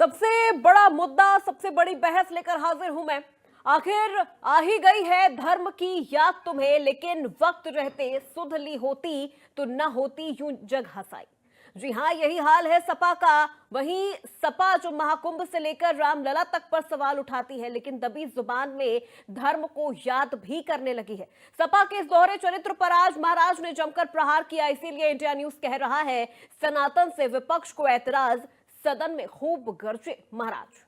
सबसे बड़ा मुद्दा, सबसे बड़ी बहस लेकर हाजिर हूं मैं। आखिर आ ही गई है धर्म की याद तुम्हें, लेकिन वक्त रहते सुध ली होती तो न होती यूं जग हंसाई। जी हां, यही हाल है सपा का। वहीं सपा जो महाकुंभ से लेकर रामलला तक पर सवाल उठाती है, लेकिन दबी जुबान में धर्म को याद भी करने लगी है। सपा के इस दोहरे चरित्र पर आज महाराज ने जमकर प्रहार किया। इसीलिए इंडिया न्यूज कह रहा है, सनातन से विपक्ष को ऐतराज, सदन में खूब गरजे महाराज।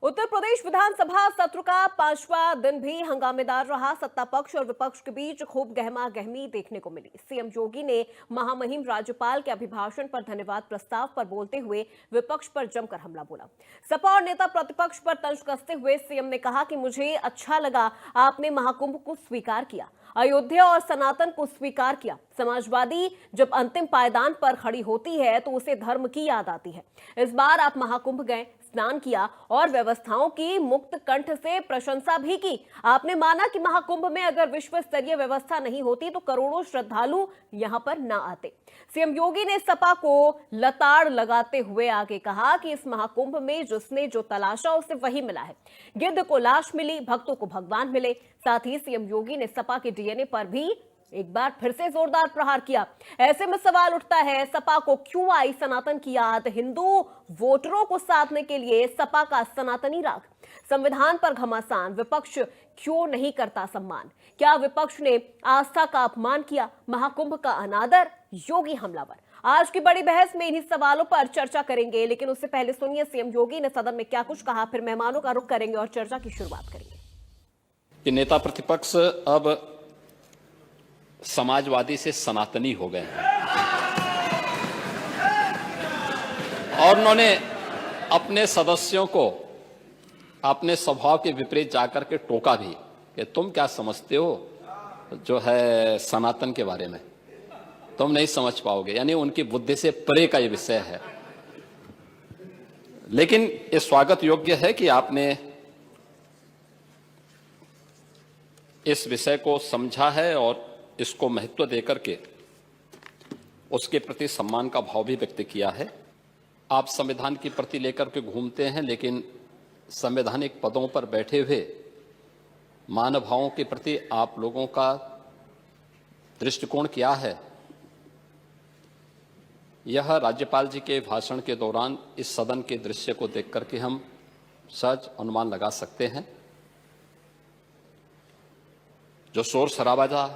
उत्तर प्रदेश विधानसभा सत्र का 5वां दिन भी हंगामेदार रहा। सत्ता पक्ष और विपक्ष के बीच खूब गहमा गहमी देखने को मिली। सीएम योगी ने महामहिम राज्यपाल के अभिभाषण पर धन्यवाद प्रस्ताव पर बोलते हुए विपक्ष पर जमकर हमला बोला। सपा और नेता प्रतिपक्ष पर तंज कसते हुए सीएम ने कहा कि मुझे अच्छा लगा आपने महाकुंभ को स्वीकार किया, अयोध्या और सनातन को स्वीकार किया। समाजवादी जब अंतिम पायदान पर खड़ी होती है तो उसे धर्म की याद आती है। इस बार आप महाकुंभ गए, स्नान किया और व्यवस्थाओं की मुक्त कंठ से प्रशंसा भी की। आपने माना कि महाकुंभ में अगर विश्व स्तरीय व्यवस्था नहीं होती तो करोड़ों श्रद्धालु यहां पर न आते। सीएम योगी ने सपा को लताड़ लगाते हुए आगे कहा कि इस महाकुंभ में जिसने जो तलाशा उसे वही मिला है। गिद्ध को लाश मिली, भक्तों को भगवान मिले। साथ ही सीएम योगी ने सपा के डीएनए पर भी एक बार फिर से जोरदार प्रहार किया। ऐसे में सवाल उठता है, सपा को क्यों आई सनातन की याद? हिंदू वोटरों को साधने के लिए सपा का सनातनी राग, संविधान पर घमासान, विपक्ष क्यों नहीं करता सम्मान? क्या विपक्ष ने आस्था का अपमान किया? महाकुंभ का अनादर, योगी हमलावर। आज की बड़ी बहस में इन्हीं सवालों पर चर्चा करेंगे, लेकिन उससे पहले सुनिए सीएम योगी ने सदन में क्या कुछ कहा, फिर मेहमानों का रुख करेंगे और चर्चा की शुरुआत करेंगे। नेता प्रतिपक्ष अब समाजवादी से सनातनी हो गए हैं और उन्होंने अपने सदस्यों को अपने स्वभाव के विपरीत जाकर के टोका भी कि तुम क्या समझते हो जो है सनातन के बारे में, तुम नहीं समझ पाओगे। यानी उनकी बुद्धि से परे का ये विषय है। लेकिन ये स्वागत योग्य है कि आपने इस विषय को समझा है और इसको महत्व देकर के उसके प्रति सम्मान का भाव भी व्यक्त किया है। आप संविधान की प्रति लेकर के घूमते हैं, लेकिन संवैधानिक पदों पर बैठे हुए मानवभावों के प्रति आप लोगों का दृष्टिकोण क्या है, यह राज्यपाल जी के भाषण के दौरान इस सदन के दृश्य को देख करके हम सहज अनुमान लगा सकते हैं। जो शोर शराबा था,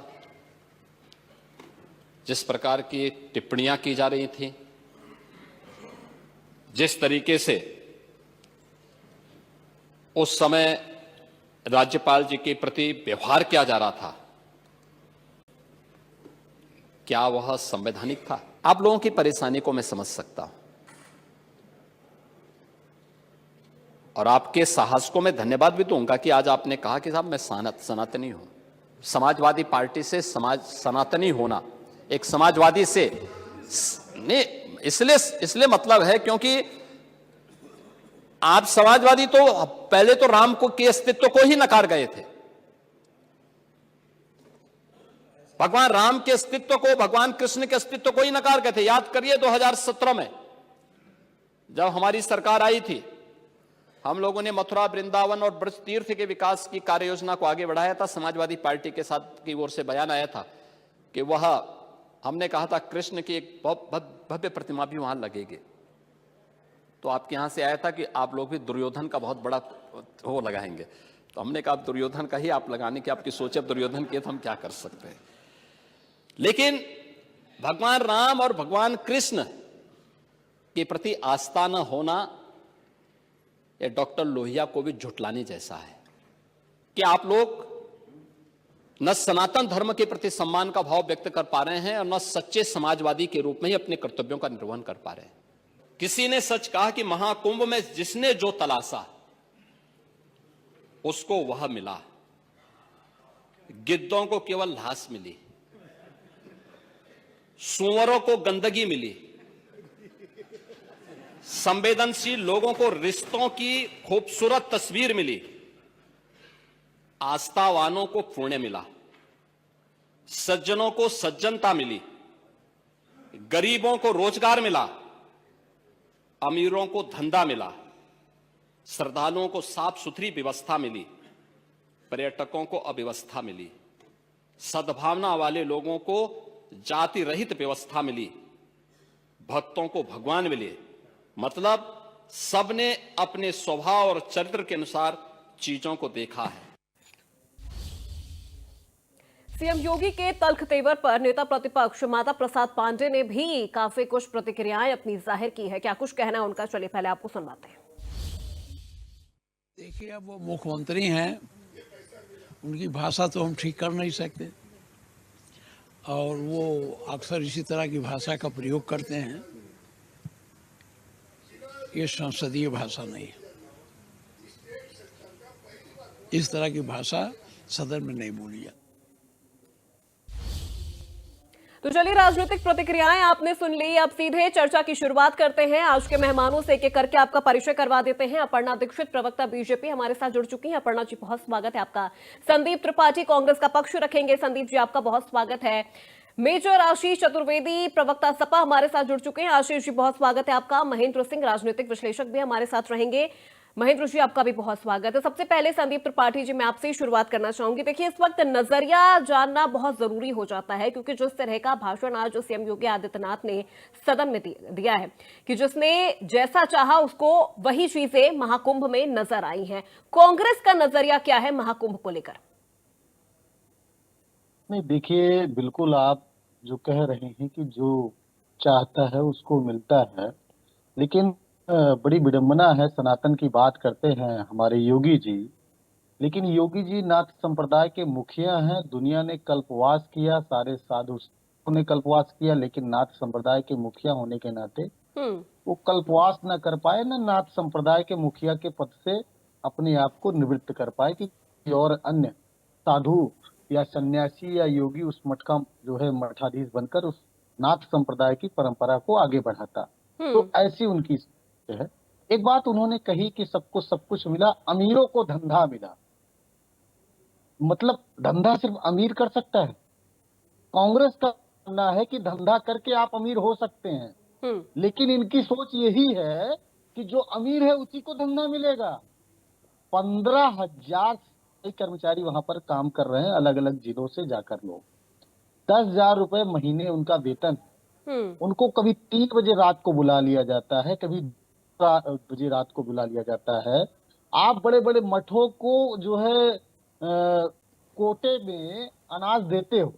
जिस प्रकार की टिप्पणियां की जा रही थी, जिस तरीके से उस समय राज्यपाल जी के प्रति व्यवहार किया जा रहा था, क्या वह संवैधानिक था? आप लोगों की परेशानी को मैं समझ सकता हूं और आपके साहस को मैं धन्यवाद भी दूंगा कि आज आपने कहा कि साहब मैं सनातनी हूं। समाजवादी पार्टी से सनातनी होना एक समाजवादी से इसलिए मतलब है क्योंकि आप समाजवादी तो पहले तो राम को के अस्तित्व को ही नकार गए थे। भगवान राम के अस्तित्व को, भगवान कृष्ण के अस्तित्व को ही नकार गए थे। याद करिए 2017 में जब हमारी सरकार आई थी, हम लोगों ने मथुरा, वृंदावन और ब्रज तीर्थ के विकास की कार्य योजना को आगे बढ़ाया था। समाजवादी पार्टी के साथ की ओर से बयान आया था कि वह, हमने कहा था कृष्ण की एक भव्य प्रतिमा भी वहां लगेगी। तो आपके यहां से आया था कि आप लोग भी दुर्योधन का बहुत बड़ा वो लगाएंगे। तो हमने कहा दुर्योधन का ही आप लगाने की आपकी सोच है, दुर्योधन के तो हम क्या कर सकते हैं। लेकिन भगवान राम और भगवान कृष्ण के प्रति आस्था न होना ये डॉक्टर लोहिया को भी झुठलाने जैसा है कि आप लोग न सनातन धर्म के प्रति सम्मान का भाव व्यक्त कर पा रहे हैं और न सच्चे समाजवादी के रूप में ही अपने कर्तव्यों का निर्वहन कर पा रहे हैं। किसी ने सच कहा कि महाकुंभ में जिसने जो तलाशा उसको वह मिला। गिद्धों को केवल लाश मिली, सूअरों को गंदगी मिली, संवेदनशील लोगों को रिश्तों की खूबसूरत तस्वीर मिली, आस्थावानों को पुण्य मिला। सज्जनों को सज्जनता मिली, गरीबों को रोजगार मिला, अमीरों को धंधा मिला, श्रद्धालुओं को साफ सुथरी व्यवस्था मिली, पर्यटकों को अव्यवस्था मिली, सद्भावना वाले लोगों को जाति रहित व्यवस्था मिली, भक्तों को भगवान मिले। मतलब सबने अपने स्वभाव और चरित्र के अनुसार चीजों को देखा है। सीएम योगी के तल्ख तेवर पर नेता प्रतिपक्ष माता प्रसाद पांडे ने भी काफी कुछ प्रतिक्रियाएं अपनी जाहिर की है। क्या कुछ कहना है उनका, चलिए पहले आपको सुनवाते हैं। देखिए, अब वो मुख्यमंत्री हैं, उनकी भाषा तो हम ठीक कर नहीं सकते और वो अक्सर इसी तरह की भाषा का प्रयोग करते हैं। ये संसदीय भाषा नहीं है, इस तरह की भाषा सदन में नहीं बोली जाती। तो चलिए, राजनीतिक प्रतिक्रियाएं आपने सुन ली। अब सीधे चर्चा की शुरुआत करते हैं। आज के मेहमानों से एक एक करके आपका परिचय करवा देते हैं। अपर्णा दीक्षित, प्रवक्ता बीजेपी, हमारे साथ जुड़ चुकी हैं। अपर्णा जी, बहुत स्वागत है आपका। संदीप त्रिपाठी, कांग्रेस का पक्ष रखेंगे। संदीप जी, आपका बहुत स्वागत है। मेजर आशीष चतुर्वेदी, प्रवक्ता सपा, हमारे साथ जुड़ चुके हैं। आशीष जी, बहुत स्वागत है आपका। महेंद्र सिंह, राजनीतिक विश्लेषक, भी हमारे साथ रहेंगे। महेंद्र जी, आपका भी बहुत स्वागत है। सबसे पहले संदीप त्रिपाठी जी, मैं आपसे ही शुरुआत करना चाहूंगी। देखिए, इस वक्त नजरिया जानना बहुत जरूरी हो जाता है, क्योंकि जिस तरह का भाषण आज सीएम योगी आदित्यनाथ ने सदन में दिया है कि जिसने जैसा चाहा उसको वही चीजें महाकुंभ में नजर आई हैं। कांग्रेस का नजरिया क्या है महाकुंभ को लेकर? नहीं, देखिए, बिल्कुल आप जो कह रहे हैं कि जो चाहता है उसको मिलता है, लेकिन बड़ी विडंबना है। सनातन की बात करते हैं हमारे योगी जी, लेकिन योगी जी नाथ संप्रदाय के मुखिया हैं। दुनिया ने कल्पवास किया, सारे साधु ने कल्पवास किया, लेकिन नाथ संप्रदाय के मुखिया होने के नाते वो कल्पवास न कर पाए, न नाथ संप्रदाय के मुखिया के पद से अपने आप को निवृत्त कर पाए कि और अन्य साधु या सन्यासी या योगी उस मठ का जो है मठाधीश बनकर उस नाथ संप्रदाय की परंपरा को आगे बढ़ाता। तो ऐसी उनकी सोच है। एक बात उन्होंने कही कि सबको सब कुछ मिला, अमीरों को धंधा मिला। मतलब धंधा सिर्फ अमीर कर सकता है? कांग्रेस का मानना है कि धंधा करके आप अमीर हो सकते हैं, लेकिन इनकी सोच यही है कि जो अमीर है उसी को धंधा मिलेगा। 15,000 कर्मचारी वहां पर काम कर रहे हैं, अलग अलग जिलों से जाकर लोग। 10,000 रुपए महीने उनका वेतन। उनको कभी 3 बजे रात को बुला लिया जाता है, कभी बजे रात को बुला लिया जाता है। आप बड़े बड़े मठों को जो है कोटे में अनाज देते हो,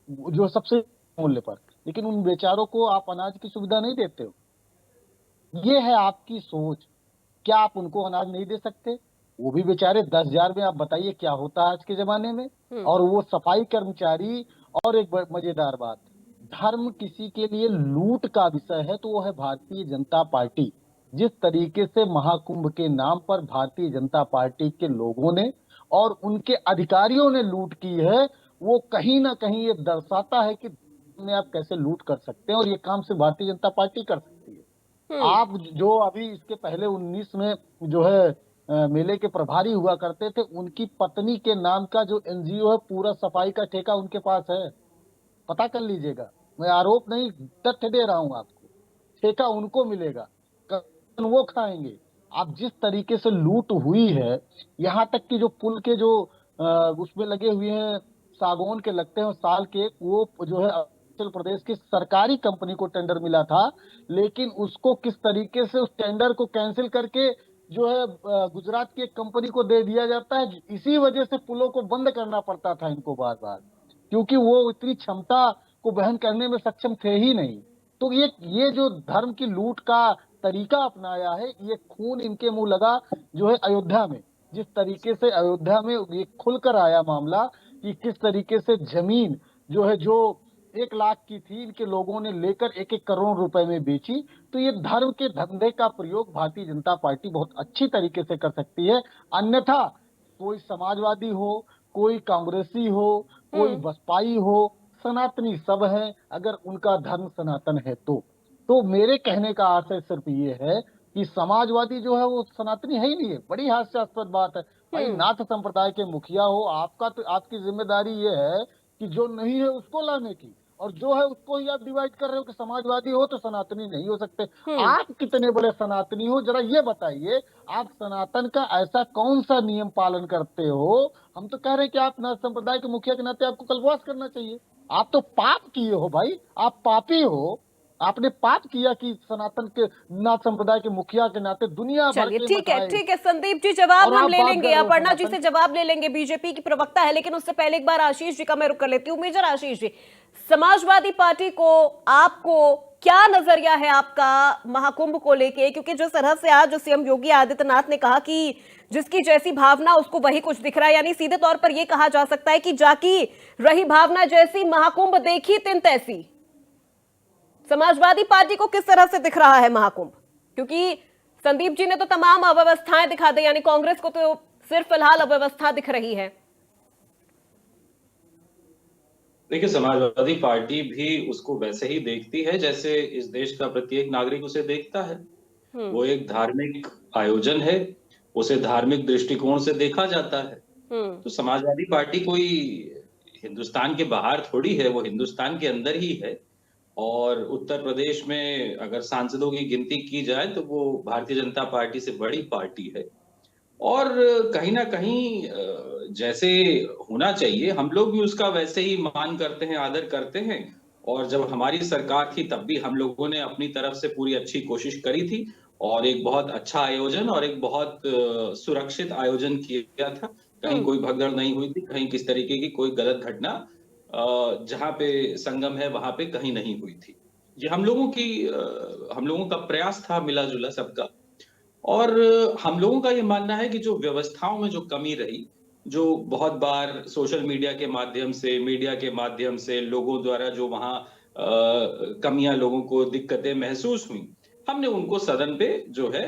जो सबसे मूल्य पर, लेकिन उन बेचारों को आप अनाज की सुविधा नहीं देते हो। ये है आपकी सोच। क्या आप उनको अनाज नहीं दे सकते? वो भी बेचारे 10,000 में, आप बताइए क्या होता है आज के जमाने में। और वो सफाई कर्मचारी। और एक मजेदार बात, धर्म किसी के लिए लूट का विषय है तो वो है भारतीय जनता पार्टी। जिस तरीके से महाकुंभ के नाम पर भारतीय जनता पार्टी के लोगों ने और उनके अधिकारियों ने लूट की है, वो कहीं ना कहीं ये दर्शाता है कि आप कैसे लूट कर सकते हैं, और ये काम सिर्फ भारतीय जनता पार्टी कर सकती है। आप जो अभी इसके पहले 19 में जो है मेले के प्रभारी हुआ करते थे, उनकी पत्नी के नाम का जो एनजीओ है, पूरा सफाई का ठेका उनके पास है। पता कर लीजिएगा, मैं आरोप नहीं, तथ्य दे रहा हूं आपको। ठेका उनको मिलेगा, वो खाएंगे। आप जिस तरीके से लूट हुई है, यहाँ तक कि जो पुल के जो उसमें लगे हुए हैं, सागौन के लगते हैं साल के, वो जो है अरुणाचल प्रदेश की सरकारी कंपनी को टेंडर मिला था, लेकिन उसको किस तरीके से उस टेंडर को कैंसिल करके जो है गुजरात की एक कंपनी को दे दिया जाता है। इसी वजह से पुलों को बंद करना पड़ता था इनको बार बार, क्योंकि वो इतनी क्षमता को वहन करने में सक्षम थे ही नहीं। तो ये जो धर्म की लूट का तरीका अपनाया है, ये खून इनके मुंह लगा जो है अयोध्या में। जिस तरीके से अयोध्या में ये खुलकर आया मामला कि किस तरीके से जमीन जो है, जो 1 लाख की थी, इनके लोगों ने लेकर 1-1 करोड़ रुपए में बेची। तो ये धर्म के धंधे का प्रयोग भारतीय जनता पार्टी बहुत अच्छी तरीके से कर सकती है। अन्यथा कोई समाजवादी हो, कोई कांग्रेसी हो, कोई बसपाई हो, सनातनी सब है, अगर उनका धर्म सनातन है तो मेरे कहने का आशय सिर्फ ये है कि समाजवादी जो है वो सनातनी है ही नहीं है। बड़ी हास्यास्पद बात है भाई, नाथ संप्रदाय के मुखिया हो, आपका तो आपकी जिम्मेदारी ये है कि जो नहीं है उसको लाने की, और जो है उसको ही आप डिवाइड कर रहे हो कि समाजवादी हो तो सनातनी नहीं हो सकते। आप कितने बड़े सनातनी हो, जरा ये बताइए। आप सनातन का ऐसा कौन सा नियम पालन करते हो? हम तो कह रहे हैं कि आप नाथ संप्रदाय के मुखिया के नाते आपको कल्पवास करना चाहिए। आप तो पाप किए हो भाई, आप पापी हो। आपने पाप किया कि सनातन के नाथ संप्रदाय के मुखिया के नाते दुनिया भर चलिए के ठीक मठ है, आए, ठीक है संदीप जी, जवाब और हम आप ले बात लेंगे, कर रहे हो अपर्णा जी सनातन। से जवाब ले लेंगे, बीजेपी की प्रवक्ता है। लेकिन उससे पहले एक बार आशीष जी का मैं रुख कर लेती हूँ। मेजर आशीष जी, समाजवादी पार्टी को, आपको क्या नजरिया है आपका महाकुंभ को लेके? क्योंकि जिस तरह से आज जो सीएम योगी आदित्यनाथ ने कहा कि जिसकी जैसी भावना उसको वही कुछ दिख रहा है, यानी सीधे तौर पर यह कहा जा सकता है कि जाकी रही भावना जैसी, महाकुंभ देखी तिन तैसी। समाजवादी पार्टी को किस तरह से दिख रहा है महाकुंभ? क्योंकि संदीप जी ने तो तमाम अव्यवस्थाएं दिखा दी, यानी कांग्रेस को तो सिर्फ फिलहाल अव्यवस्था दिख रही है। देखिए, समाजवादी पार्टी भी उसको वैसे ही देखती है जैसे इस देश का प्रत्येक नागरिक उसे देखता है। वो एक धार्मिक आयोजन है, उसे धार्मिक दृष्टिकोण से देखा जाता है। तो समाजवादी पार्टी कोई हिंदुस्तान के बाहर थोड़ी है, वो हिंदुस्तान के अंदर ही है। और उत्तर प्रदेश में अगर सांसदों की गिनती की जाए तो वो भारतीय जनता पार्टी से बड़ी पार्टी है। और कहीं ना कहीं जैसे होना चाहिए, हम लोग भी उसका वैसे ही मान करते हैं, आदर करते हैं। और जब हमारी सरकार थी तब भी हम लोगों ने अपनी तरफ से पूरी अच्छी कोशिश करी थी, और एक बहुत अच्छा आयोजन और एक बहुत सुरक्षित आयोजन किया था। कहीं कोई भगदड़ नहीं हुई थी, कहीं किस तरीके की कोई गलत घटना जहां पे संगम है वहां पे कहीं नहीं हुई थी। ये हम लोगों का प्रयास था, मिला जुला सबका। और हम लोगों का ये मानना है कि जो व्यवस्थाओं में जो कमी रही, जो बहुत बार सोशल मीडिया के माध्यम से, मीडिया के माध्यम से लोगों द्वारा जो वहां कमियां, लोगों को दिक्कतें महसूस हुई, हमने उनको सदन पे जो है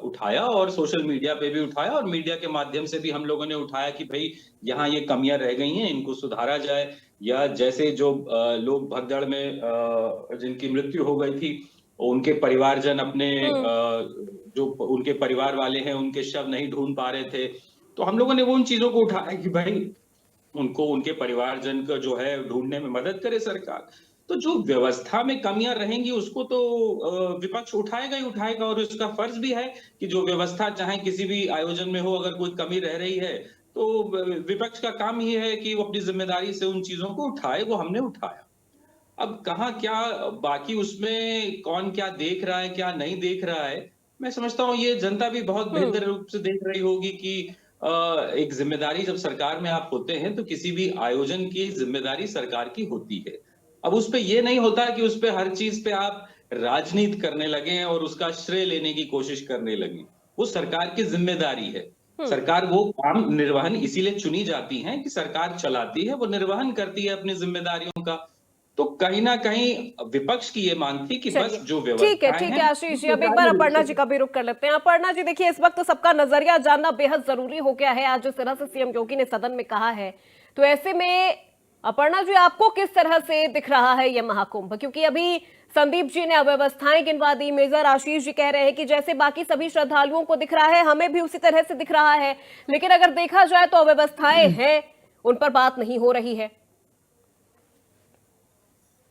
उठाया, और सोशल मीडिया पे भी उठाया, और मीडिया के माध्यम से भी हम लोगों ने उठाया कि भाई यहाँ ये कमियां रह गई हैं, इनको सुधारा जाए। या जैसे जो लोग भगदड़ में जिनकी मृत्यु हो गई थी, उनके परिवारजन अपने जो उनके परिवार वाले हैं उनके शव नहीं ढूंढ पा रहे थे, तो हम लोगों ने वो उन चीजों को उठाया कि भाई उनको, उनके परिवारजन का जो है ढूंढने में मदद करे सरकार। तो जो व्यवस्था में कमियां रहेंगी उसको तो विपक्ष उठाएगा ही उठाएगा, और उसका फर्ज भी है कि जो व्यवस्था चाहे किसी भी आयोजन में हो, अगर कोई कमी रह रही है तो विपक्ष का काम ही है कि वो अपनी जिम्मेदारी से उन चीजों को उठाए। वो हमने उठाया। अब कहाँ क्या बाकी, उसमें कौन क्या देख रहा है, क्या नहीं देख रहा है, मैं समझता हूँ ये जनता भी बहुत बेहतर रूप से देख रही होगी कि एक जिम्मेदारी, जब सरकार में आप होते हैं तो किसी भी आयोजन की जिम्मेदारी सरकार की होती है। अब उस पे ये नहीं होता कि उस पे हर चीज पे आप राजनीति करने लगे और उसका श्रेय लेने की कोशिश करने लगे। वो सरकार की जिम्मेदारी है। सरकार वो काम निर्वहन इसीलिए चुनी जाती है कि सरकार चलाती है, वो निर्वहन करती है अपनी जिम्मेदारियों का। तो कहीं ना कहीं विपक्ष की ये मांग थी कि बस जो ठीक है, व्यवस्थाएं ठीक हैं, है आशीष जी, अब एक बार अपर्णा जी का भी रुख कर लेते हैं। अपर्णा जी देखिए, इस वक्त सबका नजरिया जानना बेहद जरूरी हो गया है। आज जिस तरह से सीएम योगी ने सदन में कहा है, तो ऐसे में अपर्णा जी आपको किस तरह से दिख रहा है यह महाकुंभ? क्योंकि अभी संदीप जी ने अव्यवस्थाएं गिनवा दी, मेजर आशीष जी कह रहे हैं कि जैसे बाकी सभी श्रद्धालुओं को दिख रहा है, हमें भी उसी तरह से दिख रहा है। लेकिन अगर देखा जाए तो अव्यवस्थाएं हैं, उन पर बात नहीं हो रही है।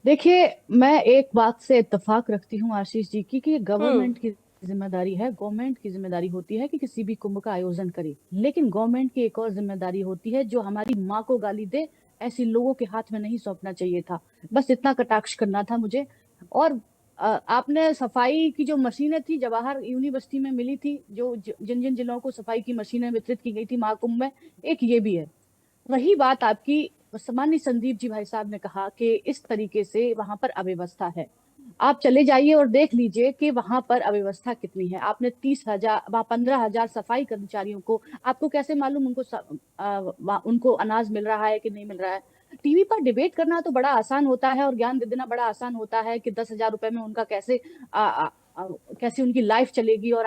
देखिए, मैं एक बात से इत्तेफाक रखती हूँ आशीष जी की, कि गवर्नमेंट की जिम्मेदारी है, गवर्नमेंट की जिम्मेदारी होती है कि किसी भी कुंभ का आयोजन करे। लेकिन गवर्नमेंट की एक और जिम्मेदारी होती है, जो हमारी माँ को गाली दे ऐसे लोगों के हाथ में नहीं सौंपना चाहिए था। बस इतना कटाक्ष करना था मुझे। और आपने सफाई की जो मशीनें थी जवाहर यूनिवर्सिटी में मिली थी, जो जिन जिन जिलों को सफाई की मशीनें वितरित की गई थी महाकुंभ में, एक ये भी है। रही बात आपकी, सम्मानित संदीप जी भाई साहब ने कहा कि इस तरीके से वहां पर अव्यवस्था है। आप चले जाइए और देख लीजिए कि वहां पर अव्यवस्था कितनी है। आपने 30,000 15,000 सफाई कर्मचारियों को, आपको कैसे मालूम उनको अनाज मिल रहा है कि नहीं मिल रहा है? टीवी पर डिबेट करना तो बड़ा आसान होता है और ज्ञान दे देना बड़ा आसान होता है कि 10,000 रुपए में उनका कैसे उनकी लाइफ चलेगी और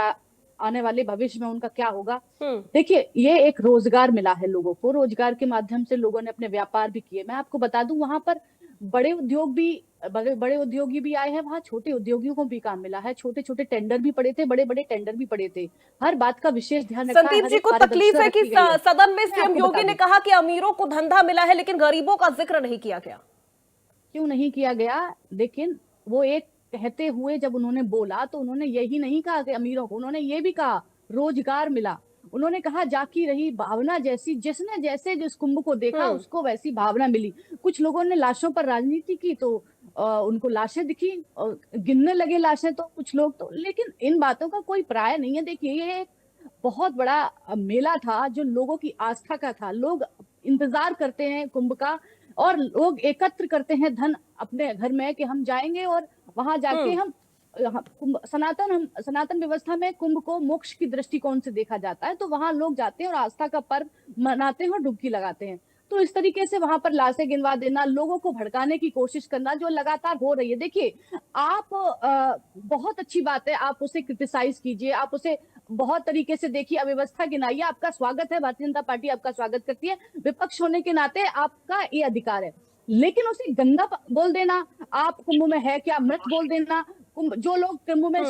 आने वाले भविष्य में उनका क्या होगा। देखिए, ये एक रोजगार मिला है लोगों को, रोजगार के माध्यम से लोगों ने अपने व्यापार भी किए। मैं आपको बता दूं, वहां पर बड़े उद्योगी भी आए हैं वहां, छोटे उद्योगियों को भी काम मिला है, छोटे छोटे टेंडर भी पड़े थे, बड़े बड़े टेंडर भी पड़े थे। हर बात का विशेष ध्यान रखा है, संदीप हर जी एक को तकलीफ पारदर्शिता है कि रखी गई है। सदन में मैं सीएम आपको बता योगी ने दूं कहा कि अमीरों को धंधा मिला है लेकिन गरीबों का जिक्र नहीं किया गया। क्यों नहीं किया गया, लेकिन वो एक कहते हुए जब उन्होंने बोला तो उन्होंने यही नहीं कहा कि अमीरों को, उन्होंने ये भी कहा रोजगार मिला। उन्होंने कहा जाकी रही भावना जैसी, जिसने जैसे जिस कुंभ को देखा उसको वैसी भावना मिली। कुछ लोगों ने लाशों पर राजनीति की तो उनको लाशें दिखी और गिनने लगे लाशें, तो कुछ लोग तो, लेकिन इन बातों का कोई प्राय नहीं है। देखिए ये एक बहुत बड़ा मेला था जो लोगों की आस्था का था। लोग इंतजार करते हैं कुंभ का, और लोग एकत्र करते हैं धन अपने घर में कि हम जाएंगे और वहां जाके हम सनातन व्यवस्था में कुंभ को मोक्ष की दृष्टिकोण से देखा जाता है, तो वहां लोग जाते हैं और आस्था का पर्व मनाते हैं और डुबकी लगाते हैं। तो इस तरीके से वहां पर लाशें गिनवा देना, लोगों को भड़काने की कोशिश करना जो लगातार हो रही है। देखिए आप बहुत अच्छी बात है, आप उसे क्रिटिसाइज कीजिए, आप उसे बहुत तरीके से देखिए, अव्यवस्था गिनाइए, आपका स्वागत है, भारतीय जनता पार्टी आपका स्वागत करती है, विपक्ष होने के नाते आपका ये अधिकार है। लेकिन उसे गंदा बोल देना, आप कुंभ में है क्या मृत बोल देना, जो लोग कुंभ में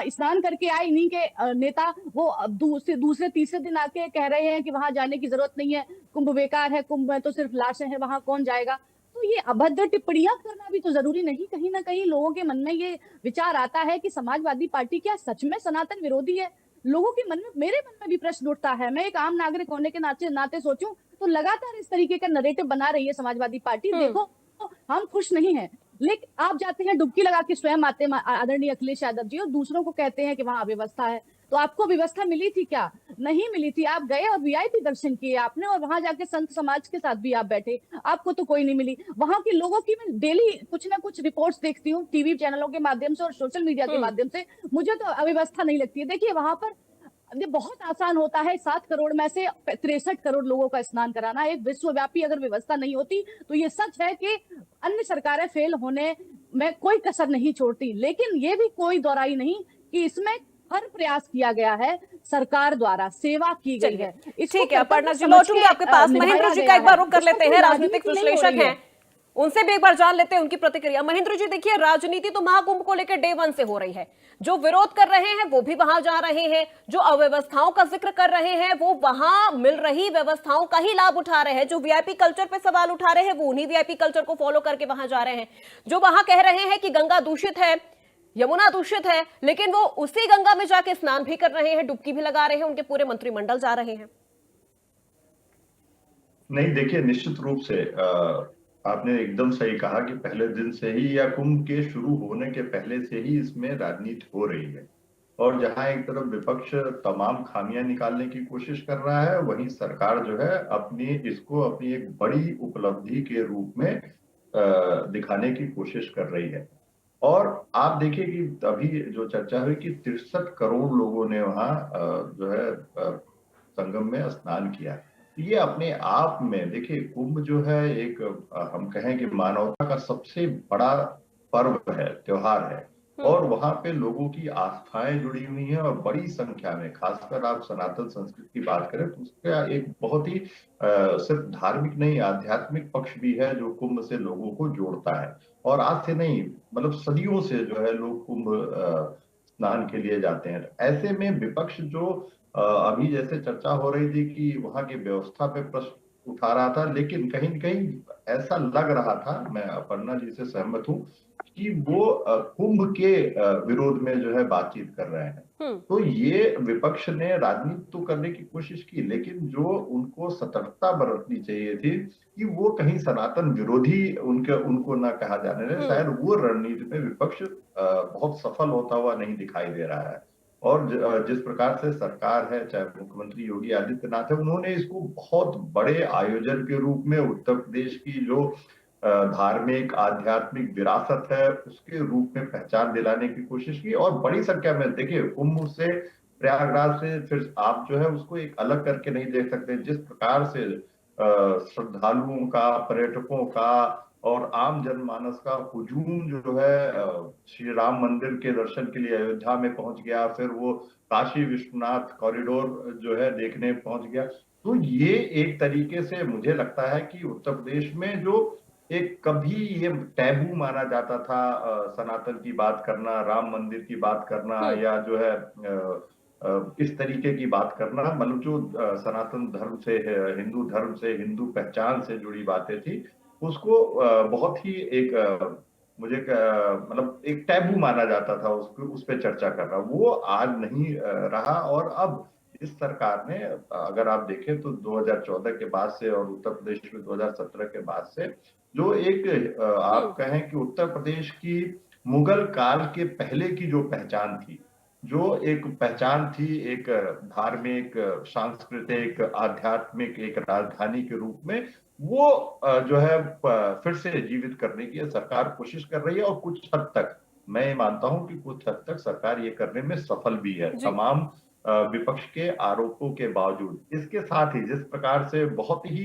स्नान करके आए इन्हीं के नेता, वो अब दूसरे तीसरे दिन आके कह रहे हैं कि वहां जाने की जरूरत नहीं है, कुंभ बेकार है, कुंभ में तो सिर्फ लाशें हैं, वहां कौन जाएगा। तो ये अभद्र टिप्पणियां करना भी तो जरूरी नहीं। कहीं ना कहीं लोगों के मन में ये विचार आता है कि समाजवादी पार्टी क्या सच में सनातन विरोधी है। लोगों के मन में, मेरे मन में भी प्रश्न उठता है। मैं एक आम नागरिक होने के नाते सोचूं तो लगातार इस तरीके का नरेटिव बना रही है समाजवादी पार्टी। देखो हम खुश नहीं हैं, लेकिन आप जाते हैं डुबकी लगा के स्वयं आते हैं आदरणीय अखिलेश यादव जी, और दूसरों को कहते हैं कि वहां अव्यवस्था है। तो आपको व्यवस्था मिली थी क्या? नहीं मिली थी। आप गए और वीआईपी दर्शन किए आपने, और वहां जाके संत समाज के साथ भी आप बैठे, आपको तो कोई नहीं मिली। वहां के लोगों की मैं डेली कुछ ना कुछ रिपोर्ट्स देखती हूँ टीवी चैनलों के माध्यम से और सोशल मीडिया के माध्यम से, मुझे तो अव्यवस्था नहीं लगती है। देखिए वहां पर ये बहुत आसान होता है 7 करोड़ में से 63 करोड़ लोगों का स्नान कराना। एक विश्वव्यापी अगर व्यवस्था नहीं होती तो ये सच है कि अन्य सरकारें फेल होने में कोई कसर नहीं छोड़ती। लेकिन ये भी कोई दोहराई नहीं कि इसमें हर प्रयास किया गया है, सरकार द्वारा सेवा की गई है। ठीक है अपर्णा जी, लौटूंगी आपके पास। महेंद्र जी का एक बार रुख कर लेते हैं, राजनीतिक विश्लेषक हैं, उनसे भी एक बार जान लेते हैं उनकी प्रतिक्रिया। महेंद्र जी देखिए, राजनीति तो महाकुंभ को लेकर डे 1 से हो रही है। जो विरोध कर रहे हैं वो भी वहां जा रहे हैं, जो अव्यवस्थाओं का जिक्र कर रहे हैं वो वहां मिल रही व्यवस्थाओं का ही लाभ उठा रहे हैं, जो वीआईपी कल्चर पे सवाल उठा रहे हैं वो उन्हीं वीआईपी कल्चर को फॉलो करके वहां जा रहे हैं, जो वहां कह रहे हैं कि गंगा दूषित है, यमुना दूषित है, लेकिन वो उसी गंगा में जाके स्नान भी कर रहे हैं, डुबकी भी लगा रहे हैं, उनके पूरे मंत्रिमंडल जा रहे हैं। नहीं देखिए, निश्चित रूप से आपने एकदम सही कहा कि पहले दिन से ही या कुंभ के शुरू होने के पहले से ही इसमें राजनीति हो रही है। और जहां एक तरफ विपक्ष तमाम खामियां निकालने की कोशिश कर रहा है, वहीं सरकार जो है इसको अपनी एक बड़ी उपलब्धि के रूप में दिखाने की कोशिश कर रही है। और आप देखिए कि अभी जो चर्चा हुई कि 63 करोड़ लोगों ने वहां जो है संगम में स्नान किया। ये अपने आप में देखिए, कुंभ जो है एक हम कहें कि मानवता का सबसे बड़ा पर्व है, त्योहार है, और वहां पे लोगों की आस्थाएं जुड़ी हुई हैं और बड़ी संख्या में, खासकर आप सनातन संस्कृति की बात करें तो उसका एक बहुत ही सिर्फ धार्मिक नहीं आध्यात्मिक पक्ष भी है जो कुंभ से लोगों को जोड़ता है। और आज से नहीं, मतलब सदियों से जो है लोग कुंभ स्नान के लिए जाते हैं। ऐसे में विपक्ष जो अभी जैसे चर्चा हो रही थी कि वहां की व्यवस्था पे प्रश्न उठा रहा था, लेकिन कहीं न कहीं ऐसा लग रहा था, मैं अपर्णा जी से सहमत हूं, कि वो कुंभ के विरोध में जो है बातचीत कर रहे हैं। तो ये विपक्ष ने राजनीति तो करने की कोशिश की, लेकिन जो उनको सतर्कता बरतनी चाहिए थी कि वो कहीं सनातन विरोधी उनको ना कहा जाने लगे, शायद वो रणनीति में विपक्ष बहुत सफल होता हुआ नहीं दिखाई दे रहा है। और जिस प्रकार से सरकार है, चाहे मुख्यमंत्री योगी आदित्यनाथ है, उन्होंने इसको बहुत बड़े आयोजन के रूप में उत्तर प्रदेश की जो धार्मिक आध्यात्मिक विरासत है उसके रूप में पहचान दिलाने की कोशिश की। और बड़ी संख्या में देखिए, कुंभ से प्रयागराज से फिर आप जो है उसको एक अलग करके नहीं देख सकते। जिस प्रकार से श्रद्धालुओं का, पर्यटकों का और आम जनमानस का हुजूम जो है श्री राम मंदिर के दर्शन के लिए अयोध्या में पहुंच गया, फिर वो काशी विश्वनाथ कॉरिडोर जो है देखने पहुंच गया। तो ये एक तरीके से मुझे लगता है कि उत्तर प्रदेश में जो एक कभी ये टैबू माना जाता था सनातन की बात करना, राम मंदिर की बात करना, या जो है इस तरीके की बात करना, मतलब जो सनातन धर्म से, हिंदू धर्म से, हिंदू पहचान से जुड़ी बातें थी, उसको बहुत ही एक मुझे मतलब एक टैबू माना जाता था, उसको उस पर चर्चा करना। वो आज नहीं रहा। और अब इस सरकार ने, अगर आप देखें तो 2014 के बाद से और उत्तर प्रदेश में 2017 के बाद से, जो एक आप कहें कि उत्तर प्रदेश की मुगल काल के पहले की जो पहचान थी, जो एक पहचान थी, एक धार्मिक, सांस्कृतिक, आध्यात्मिक एक राजधानी के रूप में, वो जो है फिर से जीवित करने की सरकार कोशिश कर रही है। और कुछ हद तक मैं ये मानता हूं कि कुछ हद तक सरकार ये करने में सफल भी है, तमाम विपक्ष के आरोपों के बावजूद। इसके साथ ही जिस प्रकार से बहुत ही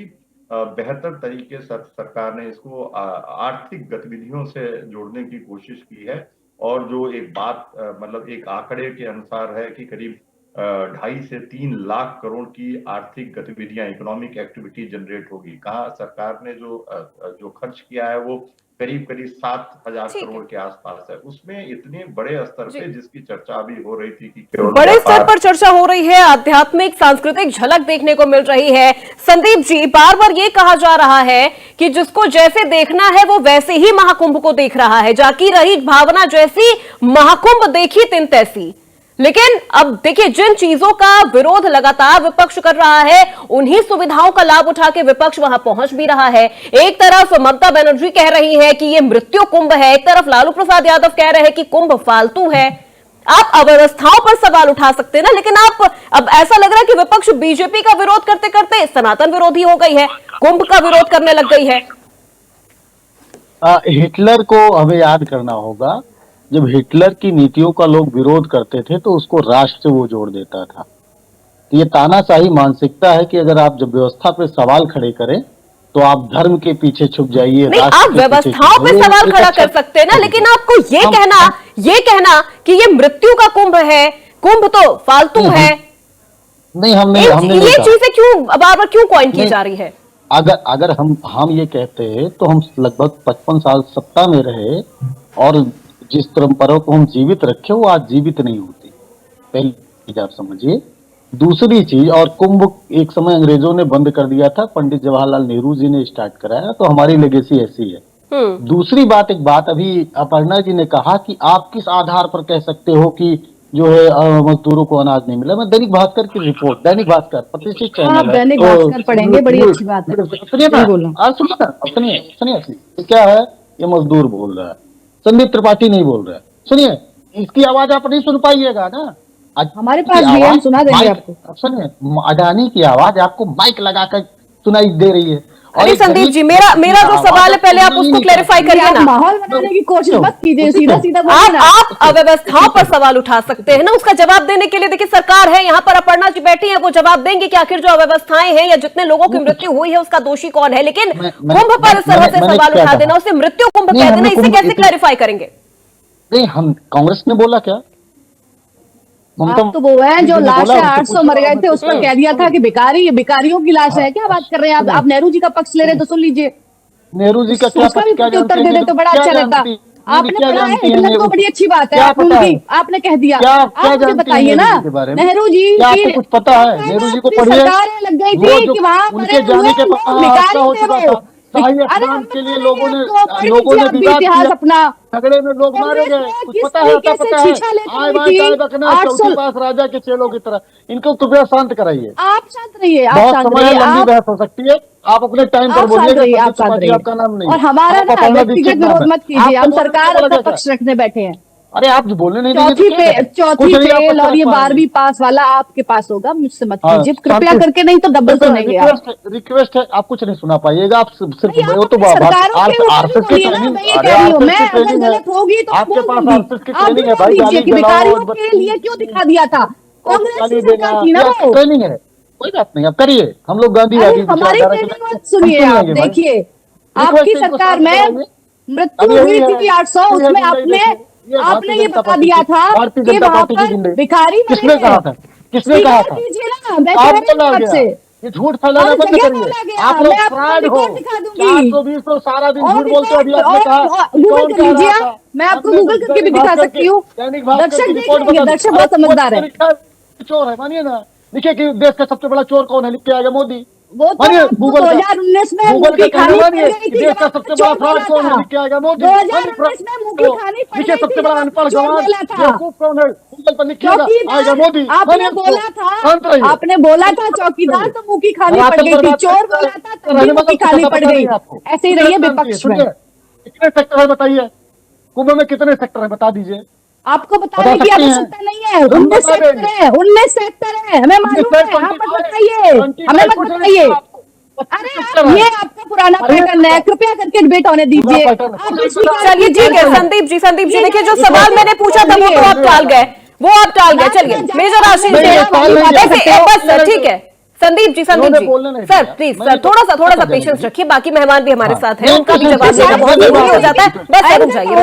बेहतर तरीके से सरकार ने इसको आर्थिक गतिविधियों से जोड़ने की कोशिश की है, और जो एक बात मतलब एक आंकड़े के अनुसार है कि करीब 2.5 से 3 लाख करोड़ की आर्थिक गतिविधियां, इकोनॉमिक एक्टिविटी जनरेट होगी। कहाँ सरकार ने जो खर्च किया है वो करीब 7,000 करोड़ के आसपास है। उसमें इतने बड़े स्तर पे जिसकी चर्चा अभी हो रही थी कि केवल बड़े स्तर पर चर्चा हो रही है, आध्यात्मिक सांस्कृतिक झलक देखने को मिल रही है। संदीप जी, बार बार ये कहा जा रहा है कि जिसको जैसे देखना है वो वैसे ही महाकुंभ को देख रहा है, जाकी रही भावना जैसी, महाकुंभ देखी तिन तैसी। लेकिन अब देखिए, जिन चीजों का विरोध लगातार विपक्ष कर रहा है, उन्हीं सुविधाओं का लाभ उठा के विपक्ष वहां पहुंच भी रहा है। एक तरफ ममता बनर्जी कह रही है कि ये मृत्यु कुंभ है, एक तरफ लालू प्रसाद यादव कह रहे हैं कि कुंभ फालतू है। आप अव्यवस्थाओं पर सवाल उठा सकते हैं ना, लेकिन आप अब ऐसा लग रहा है कि विपक्ष बीजेपी का विरोध करते करते सनातन विरोधी हो गई है, कुंभ का विरोध करने लग गई है। हिटलर को हमें याद करना होगा। जब हिटलर की नीतियों का लोग विरोध करते थे तो उसको राष्ट्र से वो जोड़ देता था। तो ये तानाशाही मानसिकता है कि अगर आप जब व्यवस्था पे सवाल खड़े करें तो आप धर्म के पीछे छुप जाइए। नहीं, आप व्यवस्थाओं पे सवाल खड़ा कर सकते हैं ना, लेकिन आपको ये कहना कि ये मृत्यु का कुंभ है, कुंभ तो फालतू है, नहीं, हमने ये चीजें क्यों बार बार क्यों पॉइंट की जा रही है? अगर हम ये कहते हैं तो हम लगभग 55 साल सत्ता में रहे और जिस परंपरा को हम जीवित रखे वो आज जीवित नहीं होती। पहली चीज आप समझिए। दूसरी चीज, और कुंभ एक समय अंग्रेजों ने बंद कर दिया था, पंडित जवाहरलाल नेहरू जी ने स्टार्ट कराया, तो हमारी लेगेसी ऐसी है। दूसरी बात, एक बात अभी अपर्णा जी ने कहा कि आप किस आधार पर कह सकते हो कि जो है मजदूरों को अनाज नहीं मिला। मैं दैनिक भास्कर की रिपोर्ट, दैनिक भास्कर प्रतिष्ठित चैनल है, दैनिक भास्कर पढ़ेंगे, बड़ी अच्छी बात है। सुनिए ना, क्या है, ये मजदूर बोल रहा है, संदीप त्रिपाठी नहीं बोल रहा है। सुनिए, इसकी आवाज आप नहीं सुन पाइएगा ना, हमारे पास भी है, हम सुना देंगे आपको। सुनिए, अडानी की आवाज आपको माइक लगाकर सुनाई दे रही है। अरे संदीप जी, मेरा जो सवाल है पहले आप उसको क्लेरिफाई करिए ना। माहौल बनाने की कोशिश मत कीजिए, सीधा सीधा आप अव्यवस्थाओं पर सवाल उठा सकते हैं ना, उसका जवाब देने के लिए देखिए सरकार है यहाँ पर, अपर्णा जी बैठी है, वो जवाब देंगे कि आखिर जो अव्यवस्थाएं हैं या जितने लोगों की मृत्यु हुई है उसका दोषी कौन है। लेकिन कुंभ पर इस तरह से सवाल उठा देना, उसे मृत्यु कुंभ कह देना, इसे कैसे क्लैरिफाई करेंगे? नहीं, हम कांग्रेस ने बोला क्या? आप तो वो है जो लाश है 800 मर गए थे, उस पर कह दिया था कि भिखारियों की लाश है। क्या बात कर रहे हैं आप नेहरू जी का पक्ष ले रहे हैं तो सुन लीजिए। नेहरू जी का क्या पक्ष, क्या उत्तर दे दे तो बड़ा अच्छा रहता। आपने पढ़ा है हिटलर को, बड़ी अच्छी बात है, आपने कह दिया। आप मुझे बताइए ना, नेहरू जी आपको कुछ पता है? नेहरू जी को पढ़िए, सरकारें लग गई थी कि वहां उनके जाने के बाद के लिए लोगों ने विवाद किया, अपना झगड़े में लोग मारे गए। कुछ पता है? आए बकना चौकी पास राजा के चेलों की तरह। इनको कृपया शांत कराइए। आप शांत रहिए, आप बहुत शांत समय रहिए, लंबी बहस हो सकती है, आप अपने टाइम पर बोलिए। आपका नाम नहीं, और हमारा ना व्यक्तिगत विरोध मत कीजिए, हम सरकार का पक्ष रखने बैठे हैं। अरे आप जो बोलने नहीं चौथी फेल और ये 12वीं पास वाला आपके पास होगा, मुझसे मत कीजिए कृपया करके, नहीं तो डबल सुनेंगे। रिक्वेस्ट है, आप कुछ नहीं सुना पाइएगा। आप सिर्फ सरकारों के ऊपर भी बोलिए ना, मैं ये कह रही हूँ, मैं अगर गलत होगी तो आपके पास आरएसएस की आप ट्रेनिंग है भाई। दीजिए कि भिखारियों के लिए क्यों दिखा दिया था? कांग्रेस की सरकार थी ना वो। ट्रेनिंग है, कोई बात नहीं, आप करिए। हम लोग गांधीवादी हमारी ट्रेनिंग मत सुनिए। आप देखिए, आपकी सरकार में मृत्यु हुई थी 800, उसमें आपने ये बता दिया था कि वहां पर भिखारी किसने कहा था? किसने कहा था? कीजिए ना, मैं कह रही हूँ आपसे। ये झूठ फैलाना और बंद जगह करिए। बोला गया, आप लोग मैं आपको फ्रॉड हो। रिकॉर्ड दिखा दूंगी। 420 सारा दिन और झूठ बोलते हो। अभी आपने रिकॉर्ड कहा और कि गूगल कौन कर कह लीजिए, रहा था। मैं आपको हमने गूगल तो करके भी दैनिक दिखा भास्कर सकती हूँ। दैनिक भास्कर दर्शक की देख रिपोर्ट लेंगे, बता दर्शक अरे बहुत समझदार है। लिखा है, चोर है, मानिए ना। देखिए कि देश का सबसे बड़ा चोर कौन है, लिख के आएगा मोदी। वो तो मानिए आपको गूगल का 2019 में गूगल मुंह की का कहना खानी पड़ मानिए गई कि थी देश जब का आपने सबसे बड़ा चोर फ्रॉड बोला कौन है, था। लिख के आएगा मोदी। 2019 में मुंह की खानी पड़ देखिए गई सबसे थी बड़ा जब अनपढ़ आपने चोर गंवार बोला था। बेवकूफ कौन है, गूगल पर लिखिएगा चौकीदार, आएगा मोदी। आपने मानिए बोला था, शांत रहिए। आपने बोला था चौकीदार तो मुंह की खानी पड़ धरातल गई पर थी, बात चोर करते बोला हैं, था तब भी रहने मुंह की मतलब खानी पता पड़ पता गई। नहीं आपको। ऐसे ही कितने रहिए शांति है, विपक्ष में। सुनिए कितने सेक्टर है बताइए, कुंभ में कितने सेक्टर है बता दीजिए। आपको बता बताने की सकते हैं, आवश्यकता नहीं है। हम 19 बता सेक्टर देंगे। है, 19 सेक्टर है, हमें मालूम है। आप मत बताइए, हमें मत बताइए। अरे आप, ये आपका पुराना पैटर्न है, कृपया करके डिबेट होने दीजिए। आप चलिए ठीक है संदीप जी देखिए जो सवाल मैंने पूछा था वो तो आप टाल गए, चलिए मेजर आशीष नहीं, ये सवाल नहीं ऐसे किया। बस सर ठीक है संदीप जी उन्होंने बोलने नहीं सर दिया। प्लीज मैंने सर तो थोड़ा सा खत्म पेशेंस करने रखिए, बाकी मेहमान भी हमारे साथ हैं, नहीं, उनका भी पेशेंस जवाब रखिए, देना बहुत नहीं, जरूरी हो नहीं, जाता है। नहीं, बस रुक जाइए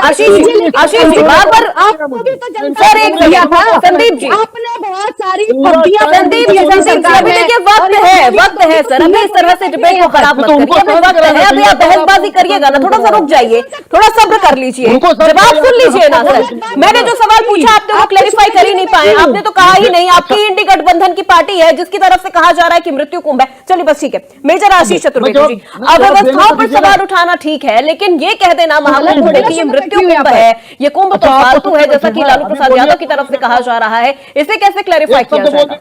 आशीष जी बार बार आपको भी तो जनता सर ने एक दिया था। संदीप जी आपने बहुत सारी पूरा फब्बियां टाइम संदीप फैलाई जी है सरकार में। में देखिए और ये वक्त है सर, अभी इस तरह से डिबेट को खराब मत तो उनको करिए, अभी सहन वक्त कराना है, अभी चाहिए, आप बहसबाजी आपको करिएगा ना, थोड़ा सा रुक जाइए, थोड़ा सब्र कर लीजिए, उनको सहन जवाब कराइए, सुन लीजिए ना आपको सर। बोल मैंने जो सवाल पूछा आपने वो क्लेरिफाई कर ही नहीं पाए, आपने तो कहा ही नहीं आपकी इंडी गठबंधन की पार्टी है जिसकी तरफ से कहा जा रहा है कि मृत्यु कुंभ है। चलिए बस ठीक है मेजर आशीष चतुर्वेदी जी, अव्यवस्थाओं पर सवाल उठाना ठीक है, लेकिन ये कह देना महाकुंभ में कि ये मृत्यु कुंभ है, ये कुंभ तो फालतू है जैसा कि लालू प्रसाद यादव की तरफ से कहा जा रहा है, इसे कैसे क्लैरिफाई किया जाएगा?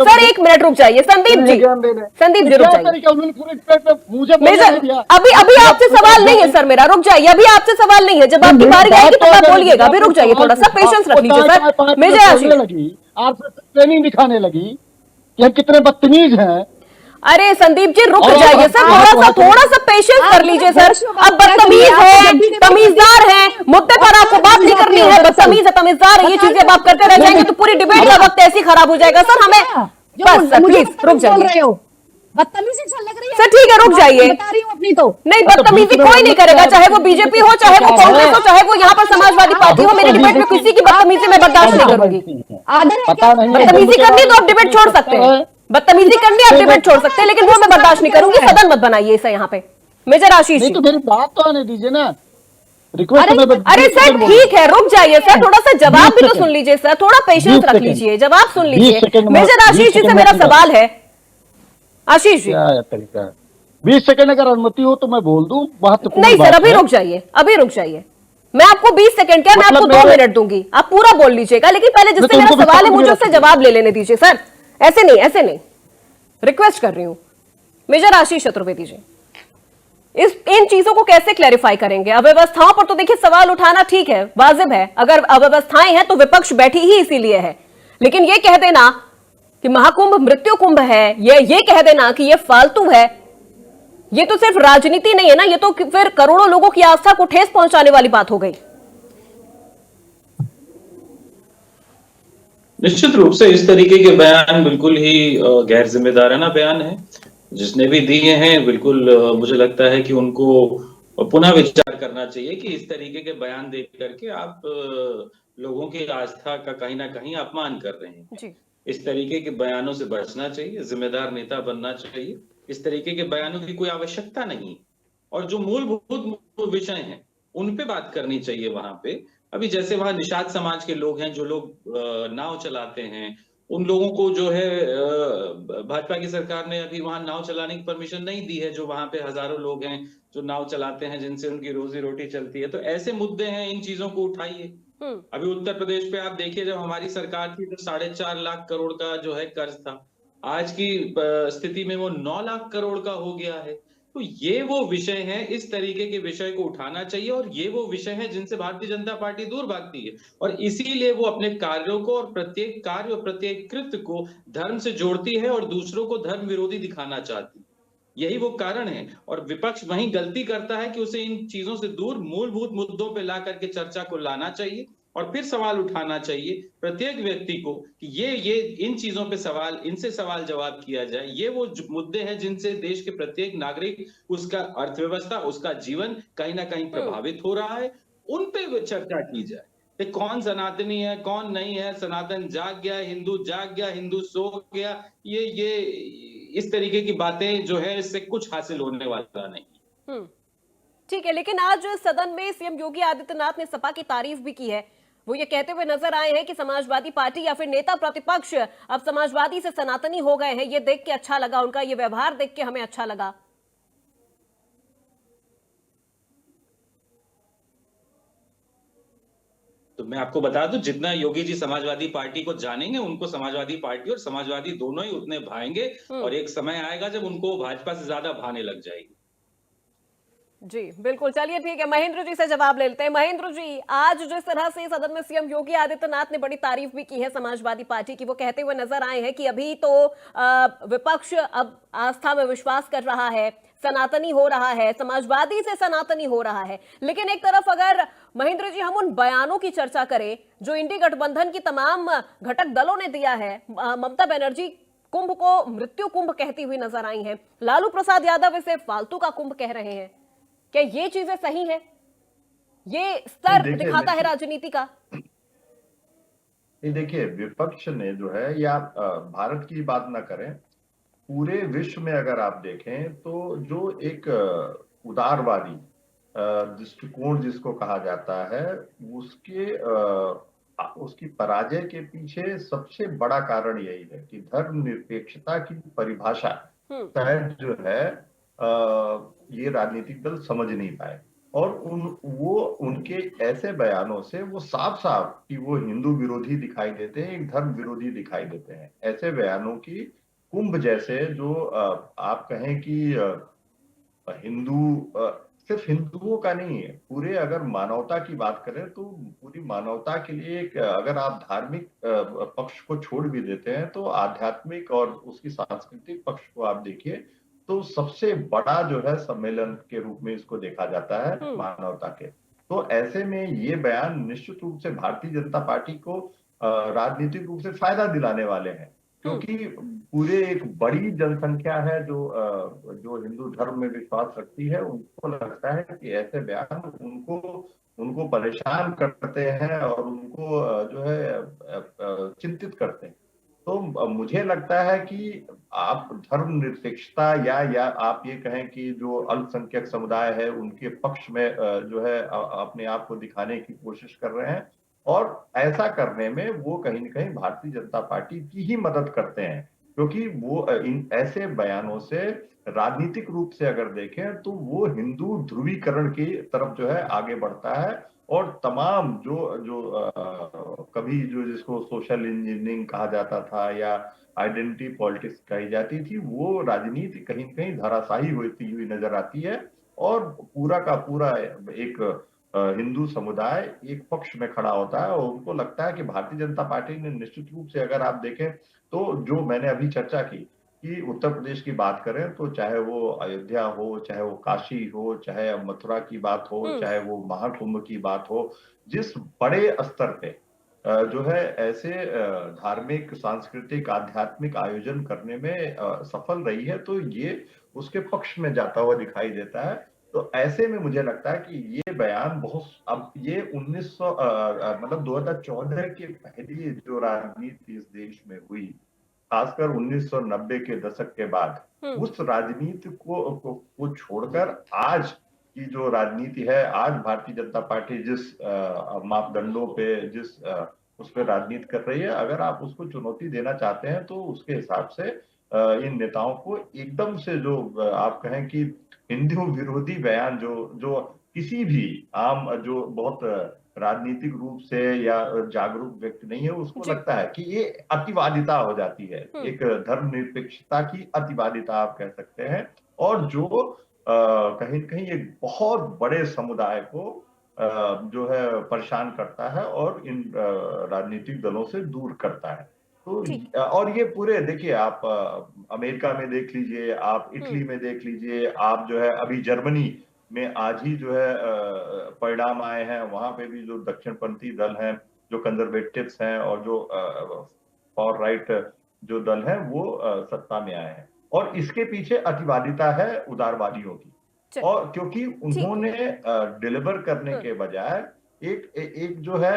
सर एक मिनट रुक जाइए संदीप जी रुक जाइए। मेजर अभी आपसे सवाल नहीं है सर, मेरा रुक जाइए, अभी आपसे सवाल नहीं है, जब आपकी बारी आएगी तो आप बोलिएगा, अभी रुक जाइए, थोड़ा सा पेशेंस रख लीजिए सर। मेजर आशीष लगी आपसे ट्रेनिंग दिखाने लगी कि हम कितने बदतमीज हैं। अरे संदीप जी रुक जाइए सर, थोड़ा सा पेशेंस कर लीजिए सर। अब बदतमीज है, तमीजदार है, मुद्दे पर आपको बात नहीं करनी है, बदतमीज है, तमीजदार है, ये चीजें अब आप करते रह जाएंगे तो पूरी डिबेट का वक्त ऐसे ही खराब हो जाएगा सर। हमें बस सर प्लीज रुक जाइए बदतमीजी लग रही है सर, ठीक है रुक जाइए। बता रही हूँ अपनी तो नहीं बदतमीजी कोई नहीं करेगा, चाहे वो बीजेपी हो, चाहे वो कांग्रेस हो, चाहे वो यहाँ पर समाजवादी पार्टी हो, मेरी डिबेट में किसी की बदतमीजी मैं बर्दाश्त नहीं करूंगी। आदर है पता नहीं बदतमीजी करनी तो आप डिबेट छोड़ सकते हैं, बदतमीजी करनी आप डिबेट छोड़ सकते हैं, लेकिन वो मैं बर्दाश्त नहीं करूंगी, सदन मत बनाइए इसे यहाँ पे। मेजर आशीष नहीं तो जी मेरी बात तो आने दीजिए ना, रिक्वेस्ट अरे सर ठीक है रुक जाइए सर, थोड़ा सा जवाब भी तो सुन लीजिए सर, थोड़ा पेशेंस रख लीजिए, जवाब सुन लीजिए। मेजर आशीष जी से मेरा सवाल है, आशीष जी क्या तरीका है? 20 सेकंड अगर अनुमति हो तो मैं बोल दूं, महत्वपूर्ण नहीं सर बात अभी है। रुक जाइए, अभी रुक जाइए, मैं आपको 20 सेकंड क्या मैं मतलब आपको 2 मेरे- मिनट दूंगी, आप पूरा बोल लीजिएगा, लेकिन पहले जिससे तो मेरा उनको सवाल है भी मुझे समझ उससे जवाब ले लेने दीजिए सर, ऐसे नहीं रिक्वेस्ट कर रही हूं। मेजर आशीष चतुर्वेदी जी इन चीजों को कैसे क्लैरिफाई करेंगे? अव्यवस्थाओं पर तो देखिए सवाल उठाना ठीक है, वाजिब है, अगर अव्यवस्थाएं हैं तो विपक्ष बैठी ही इसीलिए है, लेकिन ये कह देना कि महाकुंभ मृत्यु कुंभ है, ये कह देना कि ये फालतू है, ये तो सिर्फ राजनीति नहीं है ना, ये तो फिर करोड़ों लोगों की आस्था को ठेस पहुंचाने वाली बात हो गई। निश्चित रूप से इस तरीके के बयान बिल्कुल ही गैर जिम्मेदाराना बयान है, जिसने भी दिए हैं बिल्कुल मुझे लगता है कि उनको पुनः विचार करना चाहिए कि इस तरीके के बयान दे करके आप लोगों की आस्था का कहीं ना कहीं अपमान कर रहे हैं जी। इस तरीके के बयानों से बचना चाहिए, जिम्मेदार नेता बनना चाहिए, इस तरीके के बयानों की कोई आवश्यकता नहीं, और जो मूलभूत विषय हैं उन पे बात करनी चाहिए वहां पे। अभी जैसे वहां निषाद समाज के लोग हैं, जो लोग नाव चलाते हैं, उन लोगों को जो है भाजपा की सरकार ने अभी वहां नाव चलाने की परमिशन नहीं दी है, जो वहां पे हजारों लोग हैं जो नाव चलाते हैं, जिनसे उनकी रोजी रोटी चलती है। तो ऐसे मुद्दे हैं, इन चीजों को उठाइए। अभी उत्तर प्रदेश पे आप देखिए, जब हमारी सरकार थी तो 4.5 लाख करोड़ का जो है कर्ज था, आज की स्थिति में वो 9 लाख करोड़ का हो गया है। तो ये वो विषय है, इस तरीके के विषय को उठाना चाहिए, और ये वो विषय है जिनसे भारतीय जनता पार्टी दूर भागती है, और इसीलिए वो अपने कार्यों को और प्रत्येक कार्य और प्रत्येक कृत्य को धर्म से जोड़ती है और दूसरों को धर्म विरोधी दिखाना चाहती है। यही वो कारण है, और विपक्ष वहीं गलती करता है कि उसे इन चीजों से दूर मूलभूत मुद्दों पे ला करके चर्चा को लाना चाहिए, और फिर सवाल उठाना चाहिए प्रत्येक व्यक्ति को कि ये इन चीजों पे सवाल, इनसे सवाल जवाब किया जाए। ये वो मुद्दे हैं जिनसे देश के प्रत्येक नागरिक, उसका अर्थव्यवस्था, उसका जीवन कहीं ना कहीं प्रभावित हो रहा है, उन पे चर्चा की जाए। कौन सनातनी है कौन नहीं है, सनातन जाग गया, हिंदू जाग गया, हिंदू सो गया, ये इस तरीके की बातें जो है इससे कुछ हासिल होने वाला नहीं। ठीक है, लेकिन आज सदन में सीएम योगी आदित्यनाथ ने सपा की तारीफ भी की है। वो ये कहते हुए नजर आए हैं कि समाजवादी पार्टी या फिर नेता प्रतिपक्ष अब समाजवादी से सनातनी हो गए हैं। ये देख के अच्छा लगा, उनका ये व्यवहार देख के हमें अच्छा लगा। तो मैं आपको बता दूं, जितना योगी जी समाजवादी पार्टी को जानेंगे, उनको समाजवादी पार्टी और समाजवादी दोनों ही उतने भाएंगे, और एक समय आएगा जब उनको भाजपा से ज्यादा भाने लग जाएगी। जी बिल्कुल, चलिए ठीक है, महेंद्र जी से जवाब ले लेते हैं। महेंद्र जी, आज जिस तरह से सदन में सीएम योगी आदित्यनाथ ने बड़ी तारीफ भी की है समाजवादी पार्टी की, वो कहते हुए नजर आए हैं कि अभी तो विपक्ष अब आस्था में विश्वास कर रहा है, सनातनी हो रहा है, समाजवादी से सनातनी हो रहा है। लेकिन एक तरफ अगर महेंद्र जी हम उन बयानों की चर्चा करें जो इंडी गठबंधन की तमाम घटक दलों ने दिया है, ममता बनर्जी कुंभ को मृत्यु कुंभ कहती हुई नजर आई हैं, लालू प्रसाद यादव इसे फालतू का कुंभ कह रहे हैं, क्या ये चीजें सही हैं? ये स्तर दिखाता है राजनीति का? ये देखिए, विपक्ष ने जो है, या भारत की बात ना करें, पूरे विश्व में अगर आप देखें तो जो एक उदारवादी दृष्टिकोण जिसको कहा जाता है, उसकी पराजय के पीछे सबसे बड़ा कारण यही है कि धर्मनिरपेक्षता की परिभाषा शायद जो है ये राजनीतिक दल समझ नहीं पाए, और उनके ऐसे बयानों से वो साफ साफ कि वो हिंदू विरोधी दिखाई देते हैं, एक धर्म विरोधी दिखाई देते हैं। ऐसे बयानों की कुंभ जैसे, जो आप कहें कि सिर्फ हिंदुओं का नहीं है, पूरे अगर मानवता की बात करें तो पूरी मानवता के लिए अगर आप धार्मिक पक्ष को छोड़ भी देते हैं तो आध्यात्मिक और उसकी सांस्कृतिक पक्ष को आप देखिए तो सबसे बड़ा जो है सम्मेलन के रूप में इसको देखा जाता है मानवता के। तो ऐसे में ये बयान निश्चित रूप से भारतीय जनता पार्टी को राजनीतिक रूप से फायदा दिलाने वाले हैं, क्योंकि पूरे एक बड़ी जनसंख्या है जो हिंदू धर्म में विश्वास रखती है, उनको लगता है कि ऐसे बयान उनको परेशान करते हैं और उनको जो है चिंतित करते हैं। तो मुझे लगता है कि आप धर्मनिरपेक्षता या आप ये कहें कि जो अल्पसंख्यक समुदाय है उनके पक्ष में जो है अपने आप को दिखाने की कोशिश कर रहे हैं, और ऐसा करने में वो कहीं न कहीं भारतीय जनता पार्टी की ही मदद करते हैं, क्योंकि वो इन ऐसे बयानों से राजनीतिक रूप से अगर देखें तो वो हिंदू ध्रुवीकरण की तरफ जो है आगे बढ़ता है, और तमाम कभी जो जिसको सोशल इंजीनियरिंग कहा जाता था या आइडेंटिटी पॉलिटिक्स कही जाती थी, वो राजनीति कहीं न कहीं धराशायी होती हुई नजर आती है, और पूरा का पूरा एक हिंदू समुदाय एक पक्ष में खड़ा होता है, और उनको लगता है कि भारतीय जनता पार्टी ने निश्चित रूप से अगर आप देखें तो जो मैंने अभी चर्चा की कि उत्तर प्रदेश की बात करें तो चाहे वो अयोध्या हो, चाहे वो काशी हो, चाहे मथुरा की बात हो, चाहे वो महाकुंभ की बात हो, जिस बड़े स्तर पे जो है ऐसे धार्मिक, सांस्कृतिक, आध्यात्मिक आयोजन करने में सफल रही है, तो ये उसके पक्ष में जाता हुआ दिखाई देता है। तो ऐसे में मुझे लगता है कि ये बयान अब ये 2014 के पहले जो राजनीति इस देश में हुई, खासकर 1990 के दशक के बाद, उस राजनीति को छोड़कर आज की जो राजनीति है, आज भारतीय जनता पार्टी जिस मापदंडों पे उस पर राजनीति कर रही है, अगर आप उसको चुनौती देना चाहते हैं तो उसके हिसाब से इन नेताओं को एकदम से जो आप कहें कि हिंदू विरोधी बयान जो किसी भी आम जो बहुत राजनीतिक रूप से या जागरूक व्यक्ति नहीं है, उसको लगता है कि ये अतिवादिता हो जाती है, एक धर्मनिरपेक्षता की अतिवादिता आप कह सकते हैं, और जो कहीं न कहीं एक बहुत बड़े समुदाय को जो है परेशान करता है और इन राजनीतिक दलों से दूर करता है। तो और ये पूरे देखिए, आप अमेरिका में देख लीजिए, आप इटली में देख लीजिए, आप जो है अभी जर्मनी में आज ही जो है परिणाम आए हैं, वहां पे भी जो दक्षिणपंथी दल हैं, जो कंजर्वेटिव्स हैं और जो फॉर राइट जो दल हैं, वो सत्ता में आए हैं, और इसके पीछे अतिवादिता है उदारवादियों की, और क्योंकि उन्होंने डिलीवर करने के बजाय एक जो है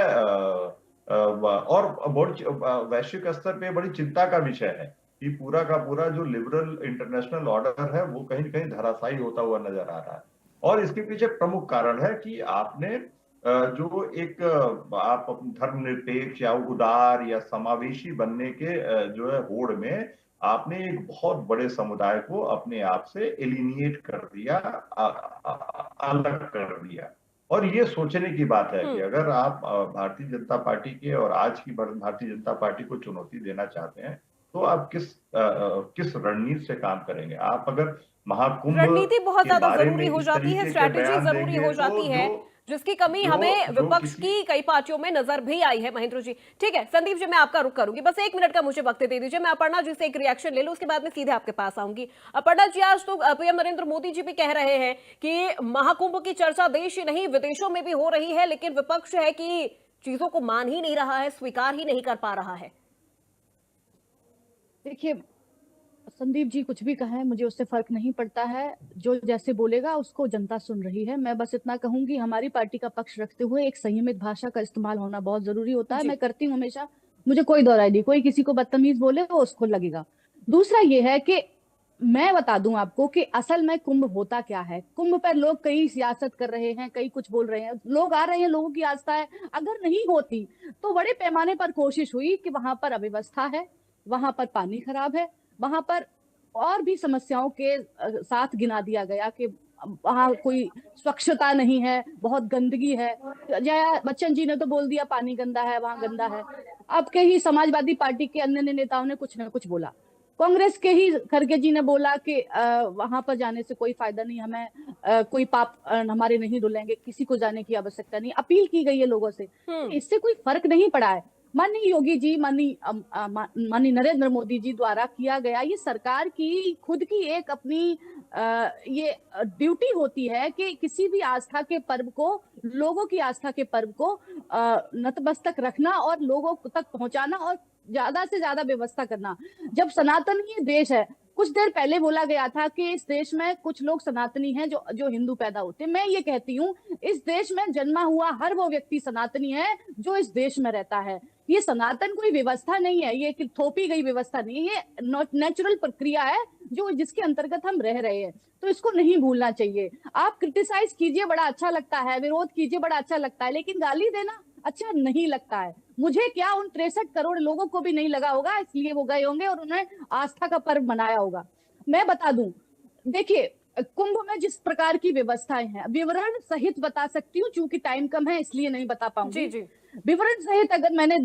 और वैश्विक स्तर पे बड़ी चिंता का विषय है कि पूरा का पूरा जो लिबरल इंटरनेशनल ऑर्डर है वो कहीं न कहीं धराशायी होता हुआ नजर आ रहा है। और इसके पीछे प्रमुख कारण है कि आपने जो एक आप धर्मनिरपेक्ष या उदार या समावेशी बनने के जो है होड़ में आपने एक बहुत बड़े समुदाय को अपने आप से एलिनिएट कर दिया, अलग कर दिया। और ये सोचने की बात है कि अगर आप भारतीय जनता पार्टी के और आज की भारतीय जनता पार्टी को चुनौती देना चाहते हैं तो आप किस रणनीति से काम करेंगे। आप अगर महाकुंभ रणनीति बहुत के ज्यादा बारे जरूरी में हो इस जाती है, तरीके के स्ट्रैटेजी बयान जरूरी देंगे हो जाती है, जिसकी कमी हमें विपक्ष की कई पार्टियों में नजर भी आई है। महेंद्र जी, ठीक है, संदीप जी मैं आपका रुख करूंगी, बस 1 मिनट का मुझे वक्त दे दीजिए। मैं अपर्णा जी से एक रिएक्शन ले लूं, उसके बाद में सीधे आपके पास आऊंगी। अपर्णा जी, आज तो पीएम नरेंद्र मोदी जी भी कह रहे हैं कि महाकुंभ की चर्चा देश ही नहीं विदेशों में भी हो रही है, लेकिन विपक्ष है कि चीजों को मान ही नहीं रहा है, स्वीकार ही नहीं कर पा रहा है। देखिए, संदीप जी कुछ भी कहें मुझे उससे फर्क नहीं पड़ता है, जो जैसे बोलेगा उसको जनता सुन रही है। मैं बस इतना कहूंगी, हमारी पार्टी का पक्ष रखते हुए एक संयमित भाषा का इस्तेमाल होना बहुत जरूरी होता है। मैं करती हूँ हमेशा, मुझे कोई दोहराई नहीं। कोई किसी को बदतमीज बोले वो उसको लगेगा। दूसरा ये है कि मैं बता दूं आपको कि असल में कुंभ होता क्या है। कुंभ पर लोग कई सियासत कर रहे हैं, कई कुछ बोल रहे हैं, लोग आ रहे हैं, लोगों की आस्था है। अगर नहीं होती तो बड़े पैमाने पर कोशिश हुई कि वहां पर अव्यवस्था है, वहां पर पानी खराब है, वहां पर और भी समस्याओं के साथ गिना दिया गया कि वहां कोई स्वच्छता नहीं है, बहुत गंदगी है। जया बच्चन जी ने तो बोल दिया पानी गंदा है, वहां गंदा है। अब के ही समाजवादी पार्टी के अन्य नेताओं ने कुछ ना कुछ बोला। कांग्रेस के ही खड़गे जी ने बोला कि वहां पर जाने से कोई फायदा नहीं, हमें कोई पाप हमारे नहीं धुलेंगे, किसी को जाने की आवश्यकता नहीं। अपील की गई है लोगों से, इससे कोई फर्क नहीं पड़ा है। माननीय योगी जी, माननीय नरेंद्र मोदी जी द्वारा किया गया, ये सरकार की खुद की एक अपनी ये ड्यूटी होती है कि किसी भी आस्था के पर्व को, लोगों की आस्था के पर्व को नतमस्तक रखना और लोगों तक पहुंचाना और ज्यादा से ज्यादा व्यवस्था करना। जब सनातन ये देश है, कुछ देर पहले बोला गया था कि इस देश में कुछ लोग सनातनी हैं जो हिंदू पैदा होते हैं। मैं ये कहती हूँ, इस देश में जन्मा हुआ हर वो व्यक्ति सनातनी है जो इस देश में रहता है। ये सनातन कोई व्यवस्था नहीं है, ये थोपी गई व्यवस्था नहीं है, ये नेचुरल प्रक्रिया है जो जिसके अंतर्गत हम रह रहे हैं। तो इसको नहीं भूलना चाहिए। आप क्रिटिसाइज कीजिए, बड़ा अच्छा लगता है, विरोध कीजिए, बड़ा अच्छा लगता है, लेकिन गाली देना अच्छा नहीं लगता है। मुझे क्या, उन 63 करोड़ लोगों को भी नहीं लगा होगा, इसलिए वो गए होंगे और उन्हें आस्था का पर्व मनाया होगा। मैं बता दूं, देखिए कुंभ में जिस प्रकार की व्यवस्थाएं हैं, विवरण सहित बता सकती हूँ, चूंकि टाइम कम है इसलिए नहीं बता पाऊंगी। जी। विवरण सहित अगर मैंने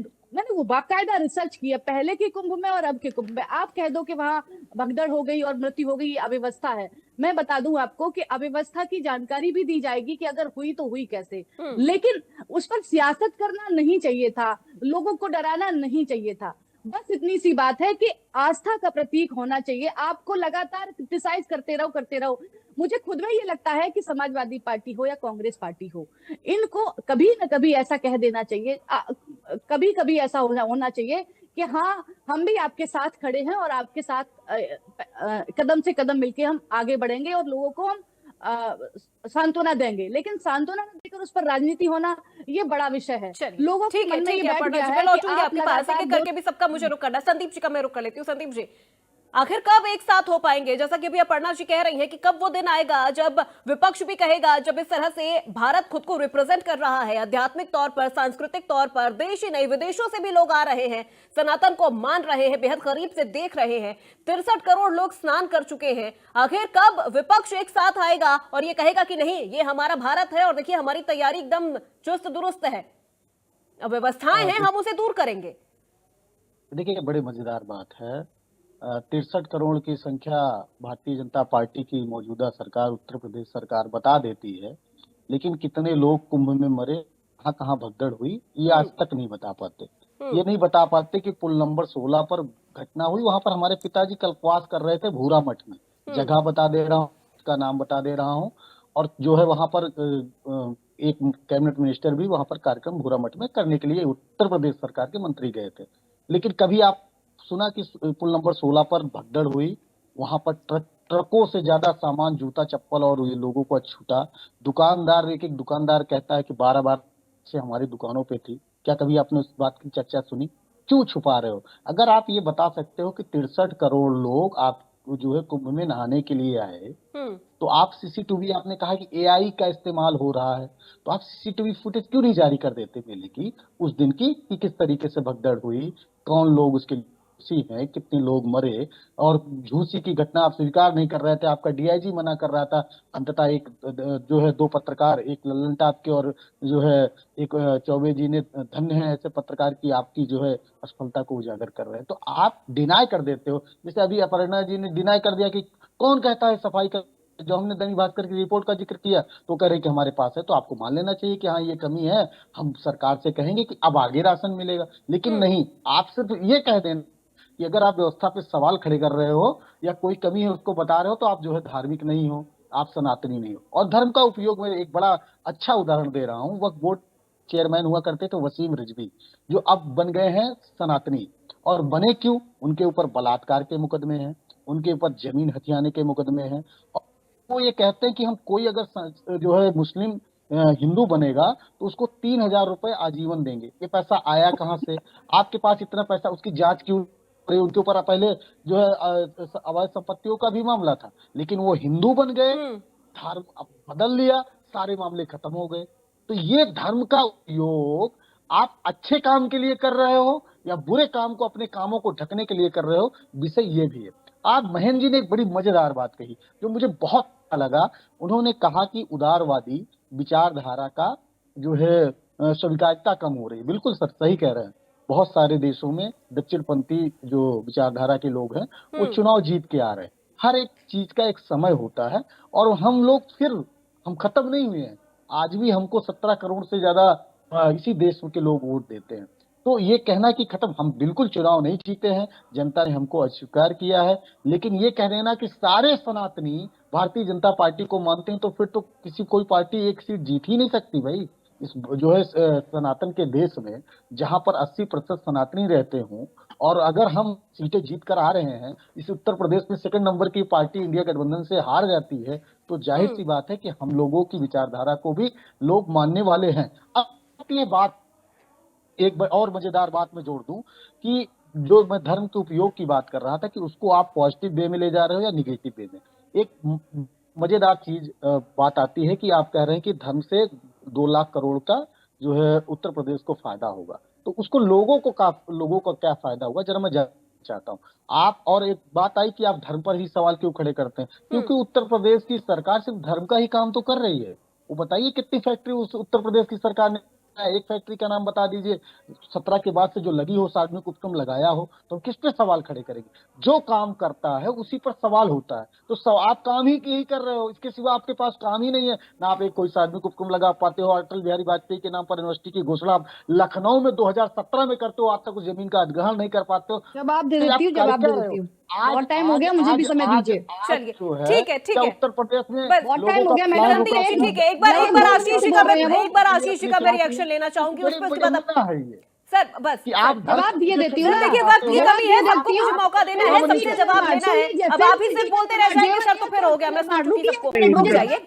वो बाकायदा रिसर्च किया पहले के कुंभ में और अब के कुंभ में। आप कह दो कि वहां भगदड़ हो गई और मृत्यु हो गई, अव्यवस्था है। मैं बता दूं आपको कि अव्यवस्था की जानकारी भी दी जाएगी कि अगर हुई तो हुई कैसे, लेकिन उस पर सियासत करना नहीं चाहिए था, लोगों को डराना नहीं चाहिए था। बस इतनी सी बात है कि आस्था का प्रतीक होना चाहिए। आपको लगातार क्रिटिसाइज करते रहो। मुझे खुद में ये लगता है कि समाजवादी पार्टी हो या कांग्रेस पार्टी हो, इनको कभी न कभी ऐसा कह देना चाहिए, कभी कभी ऐसा होना चाहिए कि हाँ, हम भी आपके साथ खड़े हैं और आपके साथ कदम से कदम मिलके हम आगे बढ़ेंगे और लोगों को हम सांत्वना देंगे। लेकिन सांत्वना देकर उस पर राजनीति होना, ये बड़ा विषय है। लोगों के मन में ये बैठ गया है कि आप लगातार करके भी सबका मुझे रुक करना। संदीप जी का मैं रुक कर लेती हूँ। संदीप जी, आखिर कब एक साथ हो पाएंगे? जैसा कि अभी अपर्णा जी कह रही हैं कि कब वो दिन आएगा जब विपक्ष भी कहेगा, जब इस तरह से भारत खुद को रिप्रेजेंट कर रहा है आध्यात्मिक तौर पर, सांस्कृतिक तौर पर, देश ही नहीं विदेशों से भी लोग आ रहे हैं, सनातन को मान रहे हैं, बेहद करीब से देख रहे हैं, 63 करोड़ लोग स्नान कर चुके हैं। आखिर कब विपक्ष एक साथ आएगा और ये कहेगा कि नहीं, ये हमारा भारत है और देखिए हमारी तैयारी एकदम चुस्त दुरुस्त है, व्यवस्थाएं हैं, हम उसे दूर करेंगे? देखिए, बड़े मजेदार बात है। 63 करोड़ की संख्या भारतीय जनता पार्टी की मौजूदा सरकार, उत्तर प्रदेश सरकार बता देती है, लेकिन कितने लोग कुंभ में मरे, कहाँ कहाँ भगदड़ हुई, ये आज तक नहीं बता पाते। ये नहीं बता पाते कि पुल नंबर 16 पर घटना हुई, वहां पर हमारे पिताजी कल्पवास कर रहे थे भूरा मठ में। जगह बता दे रहा हूँ, उसका नाम बता दे रहा हूँ, और जो है वहां पर एक कैबिनेट मिनिस्टर भी वहां पर कार्यक्रम भूरा मठ में करने के लिए उत्तर प्रदेश सरकार के मंत्री गए थे। लेकिन कभी आप सुना कि पुल नंबर 16 पर भगदड़ हुई, वहां पर ट्रकों से ज्यादा सामान, जूता चप्पल और ये लोगों को छूटा। दुकानदार, एक दुकानदार कहता है कि 12 बार से हमारी दुकानों पे थी, क्या कभी आपने उस बात की चर्चा सुनी? क्यों छुपा रहे हो? अगर आप ये बता सकते हो कि 63 करोड़ लोग आप जो है कुंभ में नहाने के लिए आए, तो आप सीसीटीवी, आपने कहा कि एआई का इस्तेमाल हो रहा है, तो आप सीसीटीवी फुटेज क्यों नहीं जारी कर देते मेले की उस दिन की, कि किस तरीके से भगदड़ हुई, कौन लोग उसके दोषी हैं, कितने लोग मरे, और झूसी की घटना आप स्वीकार नहीं कर रहे थे, आपका डीआईजी मना कर रहा था, अंततः एक जो है 2 पत्रकार, एक लल्लन टाप के और जो है एक चौबे जी ने, धन्य है ऐसे पत्रकार की आपकी जो है असफलता को उजागर कर रहे हैं, तो आप डिनाई कर देते हो। जैसे अभी अपर्णा जी ने डिनाई कर दिया कि कौन कहता है सफाई का, जो हमने दैनिक भास्कर की रिपोर्ट का जिक्र किया तो कह रहे कि हमारे पास है, तो आपको मान लेना चाहिए कि हाँ ये कमी है, हम सरकार से कहेंगे कि अब आगे राशन मिलेगा। लेकिन नहीं, आप सिर्फ ये कह दें कि अगर आप व्यवस्था पे सवाल खड़े कर रहे हो या कोई कमी है उसको बता रहे हो, तो आप जो है धार्मिक नहीं हो, आप सनातनी नहीं हो। और धर्म का उपयोग, मैं एक बड़ा अच्छा उदाहरण दे रहा हूँ, वक्फ बोर्ड चेयरमैन हुआ करते थे वसीम रिजवी, जो अब बन गए हैं सनातनी। और बने क्यों? उनके ऊपर बलात्कार के मुकदमे हैं, उनके ऊपर जमीन हथियाने के मुकदमे हैं, और वो ये कहते हैं कि हम कोई अगर जो है मुस्लिम हिंदू बनेगा तो उसको 3,000 रुपए आजीवन देंगे। ये पैसा आया कहाँ से? आपके पास इतना पैसा, उसकी जांच क्यों? उनके ऊपर पहले जो है अवैध संपत्तियों का भी मामला था, लेकिन वो हिंदू बन गए, धर्म बदल लिया, सारे मामले खत्म हो गए। तो ये धर्म का उपयोग आप अच्छे काम के लिए कर रहे हो या बुरे काम को, अपने कामों को ढकने के लिए कर रहे हो, विषय ये भी है। आज महेंद्र जी ने एक बड़ी मजेदार बात कही जो मुझे बहुत अच्छा लगा। उन्होंने कहा कि उदारवादी विचारधारा का जो है स्वीकार्यता कम हो रही है। बिल्कुल सर, सही कह रहे हैं। बहुत सारे देशों में दक्षिणपंथी जो विचारधारा के लोग हैं वो चुनाव जीत के आ रहे हैं। हर एक चीज का एक समय होता है, और हम लोग फिर, हम खत्म नहीं हुए हैं। आज भी हमको 17 करोड़ से ज्यादा इसी देश के लोग वोट देते हैं। तो ये कहना कि खत्म, हम बिल्कुल चुनाव नहीं जीते हैं, जनता ने हमको अस्वीकार किया है, लेकिन ये कह देना कि सारे सनातनी भारतीय जनता पार्टी को मानते हैं, तो फिर तो कोई पार्टी एक सीट जीत ही नहीं सकती भाई। इस जो है सनातन के देश में, जहां पर 80% सनातनी रहते हों, और अगर हम सीटें जीत कर आ रहे हैं, इस उत्तर प्रदेश में सेकंड नंबर की पार्टी इंडिया गठबंधन से हार जाती है, तो जाहिर सी बात है कि हम लोगों की विचारधारा को भी लोग मानने वाले हैं। अब ये बात, एक और मजेदार बात मैं जोड़ दूं कि जो मैं धर्म के उपयोग की बात कर रहा था कि उसको आप पॉजिटिव वे में ले जा रहे हो या निगेटिव वे में। एक मजेदार चीज बात आती है कि आप कह रहे हैं कि धर्म से 2 लाख करोड़ का जो है उत्तर प्रदेश को फायदा होगा, तो उसको लोगों को क्या फायदा होगा, जरा मैं जानना चाहता हूँ आप। और एक बात आई कि आप धर्म पर ही सवाल क्यों खड़े करते हैं? क्योंकि उत्तर प्रदेश की सरकार सिर्फ धर्म का ही काम तो कर रही है। वो बताइए कितनी फैक्ट्री उस उत्तर प्रदेश की सरकार ने, एक फैक्ट्री का नाम बता दीजिए 17 के बाद से जो लगी हो, सार्वजनिक उपक्रम लगाया हो, तो किस पे सवाल खड़े करेंगे? जो काम करता है उसी पर सवाल होता है। तो आप काम ही कर रहे हो, इसके सिवा आपके पास काम ही नहीं है ना। आप एक कोई सार्वजनिक उपक्रम लगा पाते हो, अटल बिहारी वाजपेयी के नाम पर यूनिवर्सिटी की घोषणा आप लखनऊ में 2017 में करते हो, आज तक उस जमीन का अधिग्रहण नहीं कर पाते हो। जवाब दे देती हूँ। और टाइम हो गया, मुझे भी समय दीजिए। चलिए, ठीक है, ठीक है। उत्तर प्रदेश में बहुत टाइम हो गया, मैडम ठीक है, एक बार आशीष जी का मैं रिएक्शन लेना चाहूंगी उस पर, उसके बाद सर बस कि आप जवाब दिए देती हूँ। देखिए वक्त की कमी है, सबको मुझे मौका देना है, सबसे जवाब लेना है। अब आप ही सिर्फ बोलते रह जाएंगे सर, तो फिर हो गया। मैं रुक जाइए,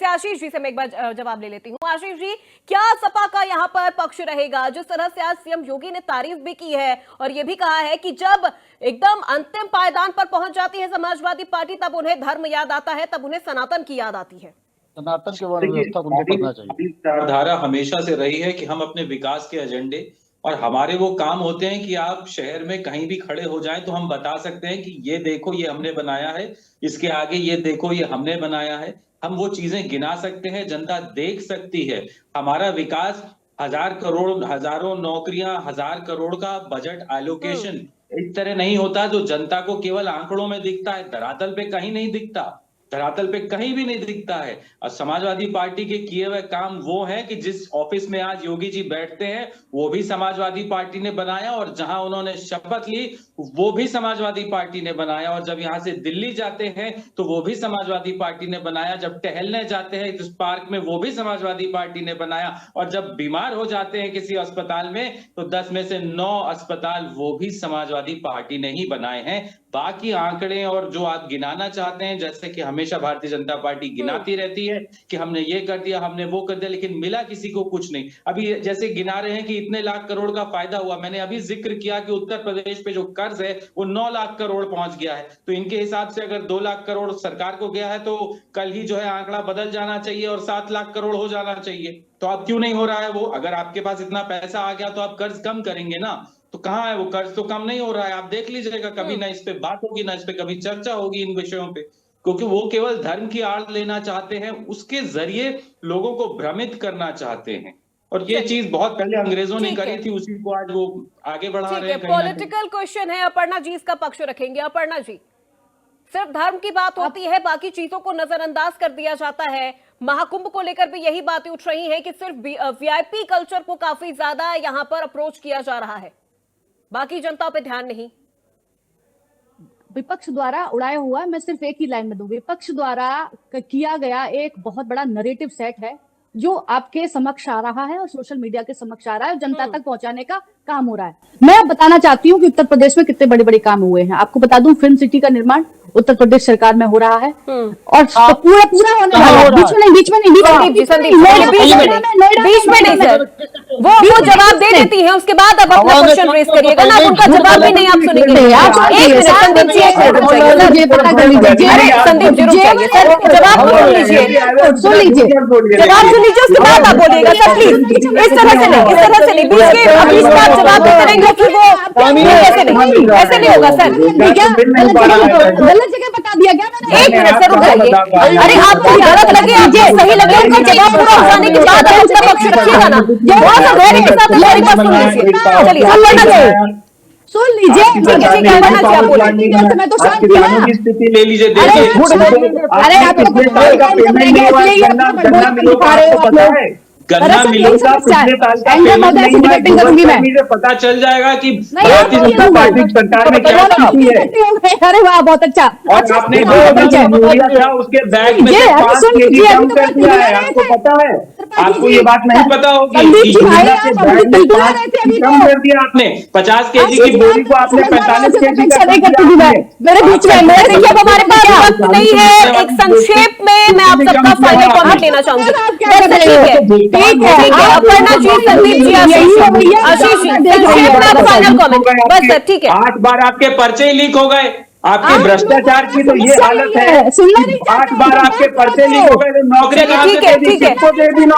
आशीष जी से मैं एक बार जवाब ले लेती हूँ। आशीष जी, क्या सपा का यहाँ पर पक्ष रहेगा? जिस तरह से आज सीएम योगी ने तारीफ भी की है और ये भी कहा है कि जब एकदम अंतिम पायदान पर पहुंच जाती है समाजवादी पार्टी, तब उन्हें धर्म याद आता है, तब उन्हें सनातन की याद आती है। सनातन के वर्ण व्यवस्था को करना चाहिए। विचारधारा हमेशा से रही है कि हम अपने विकास के एजेंडे, और हमारे वो काम होते हैं कि आप शहर में कहीं भी खड़े हो जाएं तो हम बता सकते हैं कि ये देखो ये हमने बनाया है, इसके आगे ये देखो ये हमने बनाया है। हम वो चीजें गिना सकते हैं, जनता देख सकती है। हमारा विकास 1000 करोड़, हजारों नौकरियां, 1000 करोड़ का बजट एलोकेशन इस तरह नहीं होता जो जनता को केवल आंकड़ों में दिखता है, धरातल पे कहीं नहीं दिखता, धरातल पे कहीं भी नहीं दिखता है। और समाजवादी पार्टी के किए हुए काम वो है कि जिस ऑफिस में आज योगी जी बैठते हैं वो भी समाजवादी पार्टी ने बनाया, और जहां उन्होंने शपथ ली वो भी समाजवादी पार्टी ने बनाया, और जब यहां से दिल्ली जाते हैं तो वो भी समाजवादी पार्टी ने बनाया, जब टहलने जाते हैं इस पार्क में वो भी समाजवादी पार्टी ने बनाया, और जब बीमार हो जाते हैं किसी अस्पताल में तो 10 में से 9 अस्पताल वो भी समाजवादी पार्टी ने ही बनाए हैं। बाकी आंकड़े और जो आप गिनाना चाहते हैं, जैसे कि हमेशा भारतीय जनता पार्टी गिनाती रहती है कि हमने ये कर दिया, हमने वो कर दिया, लेकिन मिला किसी को कुछ नहीं। अभी जैसे गिना रहे हैं कि इतने लाख करोड़ का फायदा हुआ, मैंने अभी जिक्र किया कि उत्तर प्रदेश पे जो कर्ज है वो 9 लाख करोड़ पहुंच गया है। तो इनके हिसाब से अगर 2 लाख करोड़ सरकार को गया है तो कल ही जो है आंकड़ा बदल जाना चाहिए और 7 लाख करोड़ हो जाना चाहिए। तो अब क्यों नहीं हो रहा है वो? अगर आपके पास इतना पैसा आ गया तो आप कर्ज कम करेंगे ना, तो कहाँ है वो? कर्ज तो कम नहीं हो रहा है, आप देख लीजिएगा। कभी ना इस पे बात होगी, ना इस पे कभी चर्चा होगी इन विषयों पे, क्योंकि वो केवल धर्म की आड़ लेना चाहते हैं, उसके जरिए लोगों को भ्रमित करना चाहते हैं। और ये चीज बहुत पहले अंग्रेजों ने करी थी, उसी को आज वो आगे बढ़ा रहे हैं। पॉलिटिकल क्वेश्चन है, अपर्णा जी इसका पक्ष रखेंगे। अपर्णा जी, सिर्फ धर्म की बात होती है, बाकी चीजों को नजरअंदाज कर दिया जाता है। महाकुंभ को लेकर भी यही बातें उठ रही हैं कि सिर्फ वीआईपी कल्चर को काफी ज्यादा यहां पर अप्रोच किया जा रहा है, बाकी जनता पे ध्यान नहीं। विपक्ष द्वारा उड़ाया हुआ, मैं सिर्फ एक ही लाइन में दूं, विपक्ष द्वारा किया गया एक बहुत बड़ा नरेटिव सेट है जो आपके समक्ष आ रहा है और सोशल मीडिया के समक्ष आ रहा है और जनता तक पहुंचाने का काम हो रहा है। मैं अब बताना चाहती हूँ कि उत्तर प्रदेश में कितने बड़े बड़े काम हुए हैं। आपको बता दूं, फिल्म सिटी का निर्माण उत्तर प्रदेश सरकार में हो रहा है और पूरा पूरा होने वाला है। बीच में नहीं, बीच में नहीं, सर, वो जवाब दे देती है, उसके बाद अब अपना क्वेश्चन रेज करिएगा ना, उनका जवाब भी नहीं आप सुनेंगे। संदीप जी संदीप जी रुक जाइए सर, जवाब तो सुन लीजिए, जवाब सुन लीजिए, उसके बाद आप बोलिएगा सर प्लीज। इस तरह से नहीं, इस तरह से नहीं, बीच में आप जवाब देते रहेंगे फिर वो ऐसे नहीं, ऐसे नहीं होगा सर। गलत जगह बता दिया गया मैंने। 1 मिनट सर रुक जाइए। अरे आपको गलत लगे, आपको सही लगे, उनका जवाब पूरा हो जाने के बाद आप उसका पक्ष रखिएगा ना, थोड़ा सा धैर्य के साथ हमारी बात सुन लीजिए। चलिए अपर्णा जी सुन लीजिए, ठीक है ठीक है, अपर्णा जी आप बोलिए। मैं तो शांत की स्थिति ले लीजिए, देखिए। अरे आप गन्ना मिलों का पिछले साल का पेमेंट नहीं हुआ है, मुझे पता चल जाएगा कि भारतीय जनता पार्टी सरकार में क्या स्थिति है। अरे वाह, बहुत अच्छा। और आपने यूरिया था उसके बैग में से 5 केजी कम कर दिया है, आपको पता है? आपको ये बात नहीं पता होगी कि यूरिया के बैग में 5 केजी कम कर दिया आपने। 50 केजी की बोरी को आपने 45 केजी कर दिया। मेरे बीच में देखिए, अब हमारे पास वक्त नहीं है, एक संक्षेप में मैं आप सबका फाइनल कमेंट लेना चाहूंगी। ठीक है अपर्णा जी, संदीप जी, आशीष जी, संक्षेप में आप फाइनल कमेंट बस सर। ठीक है, 8 बार आपके पर्चे ही लीक हो गए, आपके भ्रष्टाचार की तो ये हालत है। 8 बार आपके पर्चे लीक हो गए, नौकरी ठीक है ठीक है,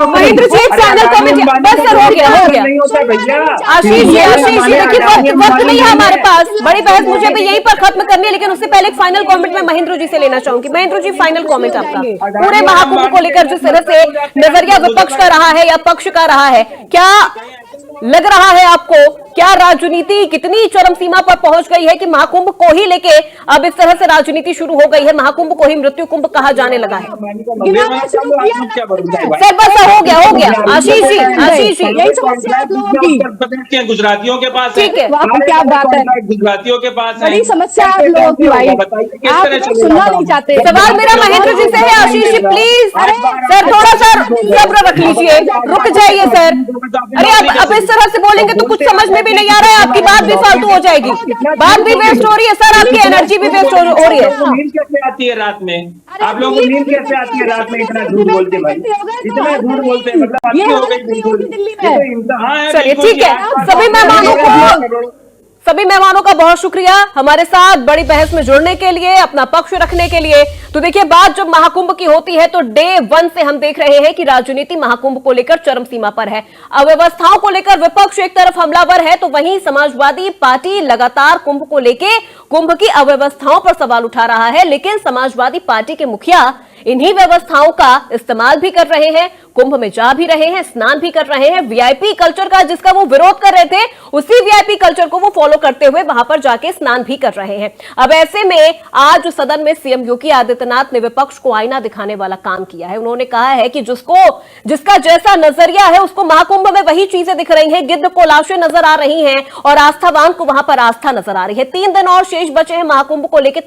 महेंद्र जी फाइनल कमेंट बस सर, हो गया हो गया। भैया आशीष जी देखिए, वक्त नहीं है हमारे पास, बड़ी बहस मुझे भी यही पर खत्म करनी है, लेकिन उससे पहले एक फाइनल कमेंट मैं महेंद्र जी से लेना चाहूंगी। महेंद्र जी फाइनल कमेंट आपका पूरे महाकुंभ को लेकर, जिस तरह से नजरिया विपक्ष का रहा है या पक्ष का रहा है, क्या लग रहा है आपको? क्या राजनीति कितनी चरम सीमा पर पहुंच गई है कि महाकुंभ को ही लेके अब इस तरह से राजनीति शुरू हो गई है, महाकुंभ को ही मृत्यु कुंभ कहा जाने लगा है? सर बस हो गया आशीष जी, गुजरातियों के पास ठीक है, क्या बात है, गुजरातियों के पास बड़ी समस्या आप लोगों की भाई, आप सुनना नहीं चाहते। सवाल मेरा महेंद्र जी से है, आशीष जी प्लीज सर थोड़ा सा सब्र रख लीजिए, रुक जाइए सर। अरे अब इस तरह से बोलेंगे तो कुछ समझ में भी नहीं आ रहा है, आपकी बात भी फालतू हो जाएगी, बात भी वेस्ट हो रही है सर, आपकी एनर्जी भी वेस्ट हो रही है। नींद कैसे आती है रात में? आप लोगों को नींद कैसे आती है रात में? इतना झूठ बोलते भाई, इतना झूठ बोलते, मतलब अच्छी हो गई। चलिए ठीक है, सभी मेहमानों का बहुत शुक्रिया हमारे साथ बड़ी बहस में जुड़ने के लिए, अपना पक्ष रखने के लिए। तो देखिए, बात जब महाकुंभ की होती है तो डे 1 से हम देख रहे हैं कि राजनीति महाकुंभ को लेकर चरम सीमा पर है। अव्यवस्थाओं को लेकर विपक्ष एक तरफ हमलावर है, तो वहीं समाजवादी पार्टी लगातार कुंभ को लेकर कुंभ की अव्यवस्थाओं पर सवाल उठा रहा है। लेकिन समाजवादी पार्टी के मुखिया इन्हीं व्यवस्थाओं का इस्तेमाल भी कर रहे हैं, कुंभ में जा भी रहे हैं, स्नान भी कर रहे हैं। वीआईपी कल्चर का जिसका वो विरोध कर रहे थे, उसी वीआईपी कल्चर को वो फॉलो करते हुए वहां पर जाके स्नान भी कर रहे हैं। अब ऐसे में आज सदन में सीएम योगी आदित्यनाथ ने विपक्ष को आईना दिखाने वाला काम किया है। उन्होंने कहा है कि जिसका जैसा नजरिया है उसको महाकुंभ में वही चीजें दिख रही हैं, गिद्ध को लाशें नजर आ रही हैं और आस्थावान को वहां पर आस्था नजर आ रही है। 3 दिन और शेष बचे हैं महाकुंभ को लेकर,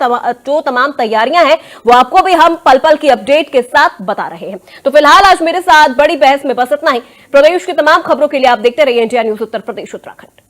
जो तमाम तैयारियां हैं वो आपको भी हम पल पल की अपडेट के साथ बता रहे हैं। तो फिलहाल आज मेरे साथ बड़ी बहस में बस इतना ही। प्रदेश की तमाम खबरों के लिए आप देखते रहिए इंडिया न्यूज उत्तर प्रदेश उत्तराखंड।